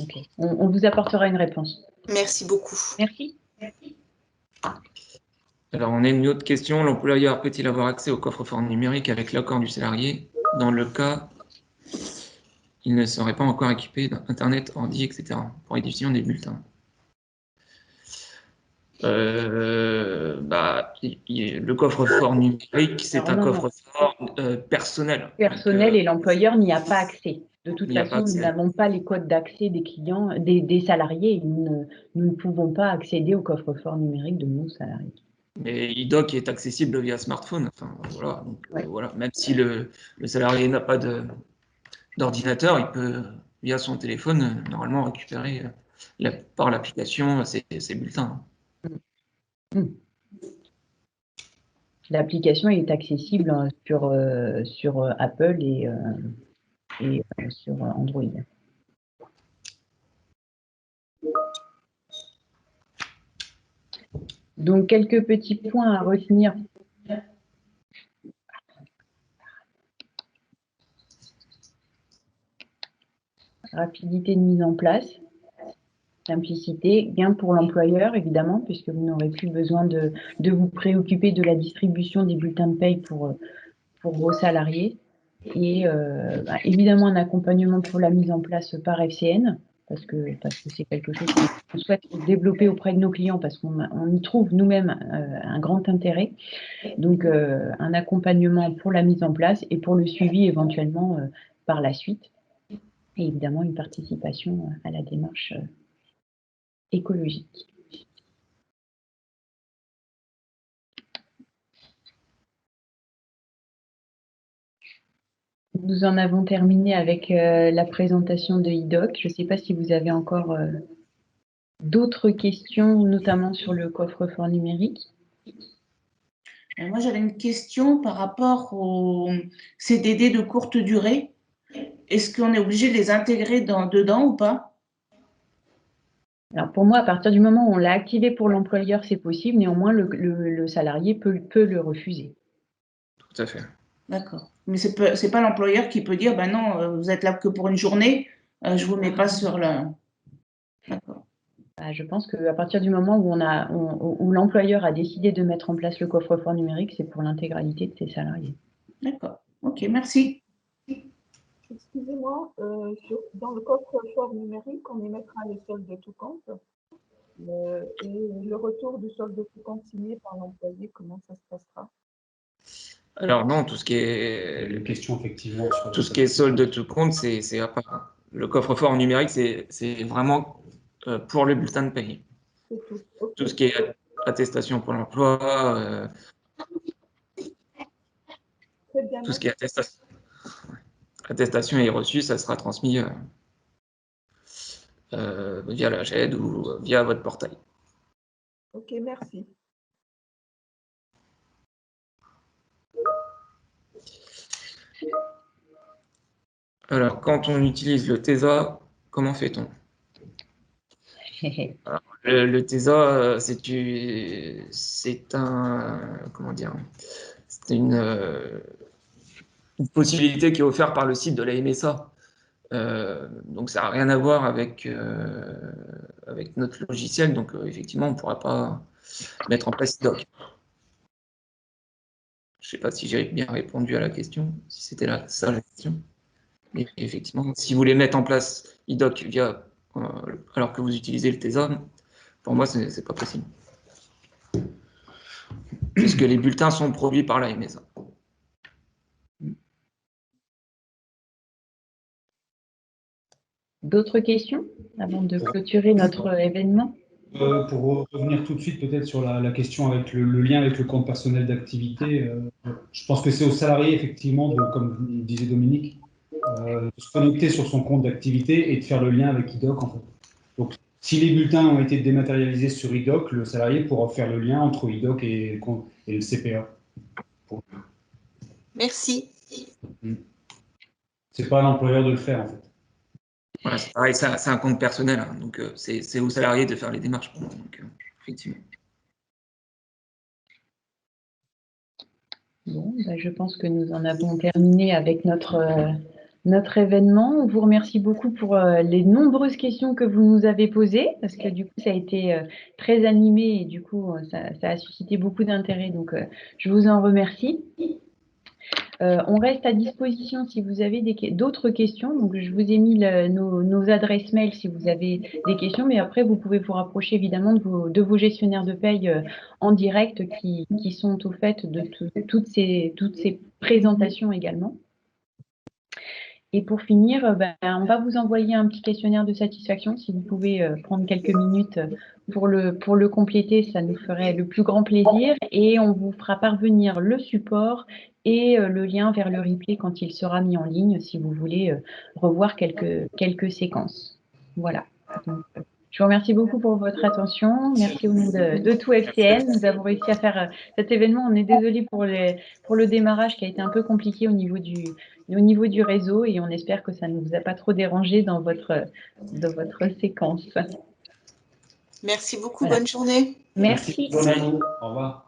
Ok. On vous apportera une réponse. Merci beaucoup. Merci. Alors, on a une autre question. L'employeur peut-il avoir accès au coffre-fort numérique avec l'accord du salarié dans le cas il ne serait pas encore équipé d'Internet, ordi, etc. pour édition des bulletins? Le coffre-fort numérique, c'est un coffre-fort personnel. Personnel, et l'employeur n'y a pas accès. De toute façon, nous n'avons pas les codes d'accès des clients, des salariés. Nous ne pouvons pas accéder au coffre-fort numérique de nos salariés. Mais IDOC est accessible via smartphone. Enfin, voilà. Donc, voilà. Même si le salarié n'a pas d'ordinateur, il peut, via son téléphone, normalement récupérer par l'application ses bulletins. L'application est accessible sur Apple et sur Android. Donc, quelques petits points à retenir. Rapidité de mise en place, simplicité, gain pour l'employeur, évidemment, puisque vous n'aurez plus besoin de vous préoccuper de la distribution des bulletins de paye pour vos salariés. Et évidemment, un accompagnement pour la mise en place par FCN, parce que c'est quelque chose qu'on souhaite développer auprès de nos clients, parce qu'on y trouve nous-mêmes un grand intérêt. Donc, un accompagnement pour la mise en place et pour le suivi éventuellement par la suite. Et évidemment, une participation à la démarche écologique. Nous en avons terminé avec la présentation de IDOC. Je ne sais pas si vous avez encore d'autres questions, notamment sur le coffre-fort numérique. Moi, j'avais une question par rapport aux CDD de courte durée. Est-ce qu'on est obligé de les intégrer dedans ou pas? Alors pour moi, à partir du moment où on l'a activé pour l'employeur, c'est possible. Néanmoins, le salarié peut le refuser. Tout à fait. D'accord. Mais c'est pas l'employeur qui peut dire, ben non, vous êtes là que pour une journée, je vous mets pas sur le. D'accord. Je pense qu'à partir du moment où l'employeur a décidé de mettre en place le coffre-fort numérique, c'est pour l'intégralité de ses salariés. D'accord. Ok, merci. Excusez-moi, dans le coffre-fort numérique, on y mettra les soldes de tout compte. Et le retour du solde de tout compte signé par l'employé, comment ça se passera? Alors non, tout ce qui est, Les questions, effectivement, sur tout ce qui est solde de tout compte, c'est à part. Le coffre-fort numérique, c'est vraiment pour le bulletin de paye. C'est tout. Ok. Tout ce qui est attestation pour l'emploi, Très bien, tout ce qui est attestation et reçu, ça sera transmis via la GED ou via votre portail. ok, merci. Alors, quand on utilise le TESA, comment fait-on? Alors, le TESA, c'est un, comment dire, c'est une possibilité qui est offerte par le site de la MSA. Donc, ça n'a rien à voir avec, avec notre logiciel. Donc, effectivement, on ne pourra pas mettre en place IDOC. Je ne sais pas si j'ai bien répondu à la question, si c'était ça la question. Mais effectivement, si vous voulez mettre en place IDOC via, alors que vous utilisez le TESA, pour moi, ce n'est pas possible. Puisque les bulletins sont produits par la MSA. D'autres questions avant de clôturer notre événement? Pour revenir tout de suite peut-être sur la question avec le lien avec le compte personnel d'activité, je pense que c'est au salarié effectivement, comme disait Dominique, de se connecter sur son compte d'activité et de faire le lien avec IDOC en fait. Donc si les bulletins ont été dématérialisés sur IDOC, le salarié pourra faire le lien entre IDOC et le CPA. Merci. C'est pas à l'employeur de le faire en fait. Voilà, c'est pareil, c'est un compte personnel, hein, donc c'est aux salariés de faire les démarches. Donc, effectivement. Bon, ben, je pense que nous en avons terminé avec notre événement. On vous remercie beaucoup pour les nombreuses questions que vous nous avez posées, parce que du coup, ça a été très animé et du coup, ça a suscité beaucoup d'intérêt. Donc, je vous en remercie. On reste à disposition si vous avez d'autres questions. Donc, je vous ai mis nos adresses mail si vous avez des questions, mais après, vous pouvez vous rapprocher évidemment de vos gestionnaires de paye en direct qui sont au fait de toutes ces présentations également. Et pour finir, on va vous envoyer un petit questionnaire de satisfaction. Si vous pouvez prendre quelques minutes pour le compléter, ça nous ferait le plus grand plaisir. Et on vous fera parvenir le support et le lien vers le replay quand il sera mis en ligne, si vous voulez revoir quelques séquences. Voilà. Donc, je vous remercie beaucoup pour votre attention. Merci au nom de tout FCN. Nous avons réussi à faire cet événement. On est désolé pour le démarrage qui a été un peu compliqué au niveau du réseau et on espère que ça ne vous a pas trop dérangé dans votre séquence. Merci beaucoup. Voilà. Bonne journée. Merci. Bonne journée à vous. Au revoir.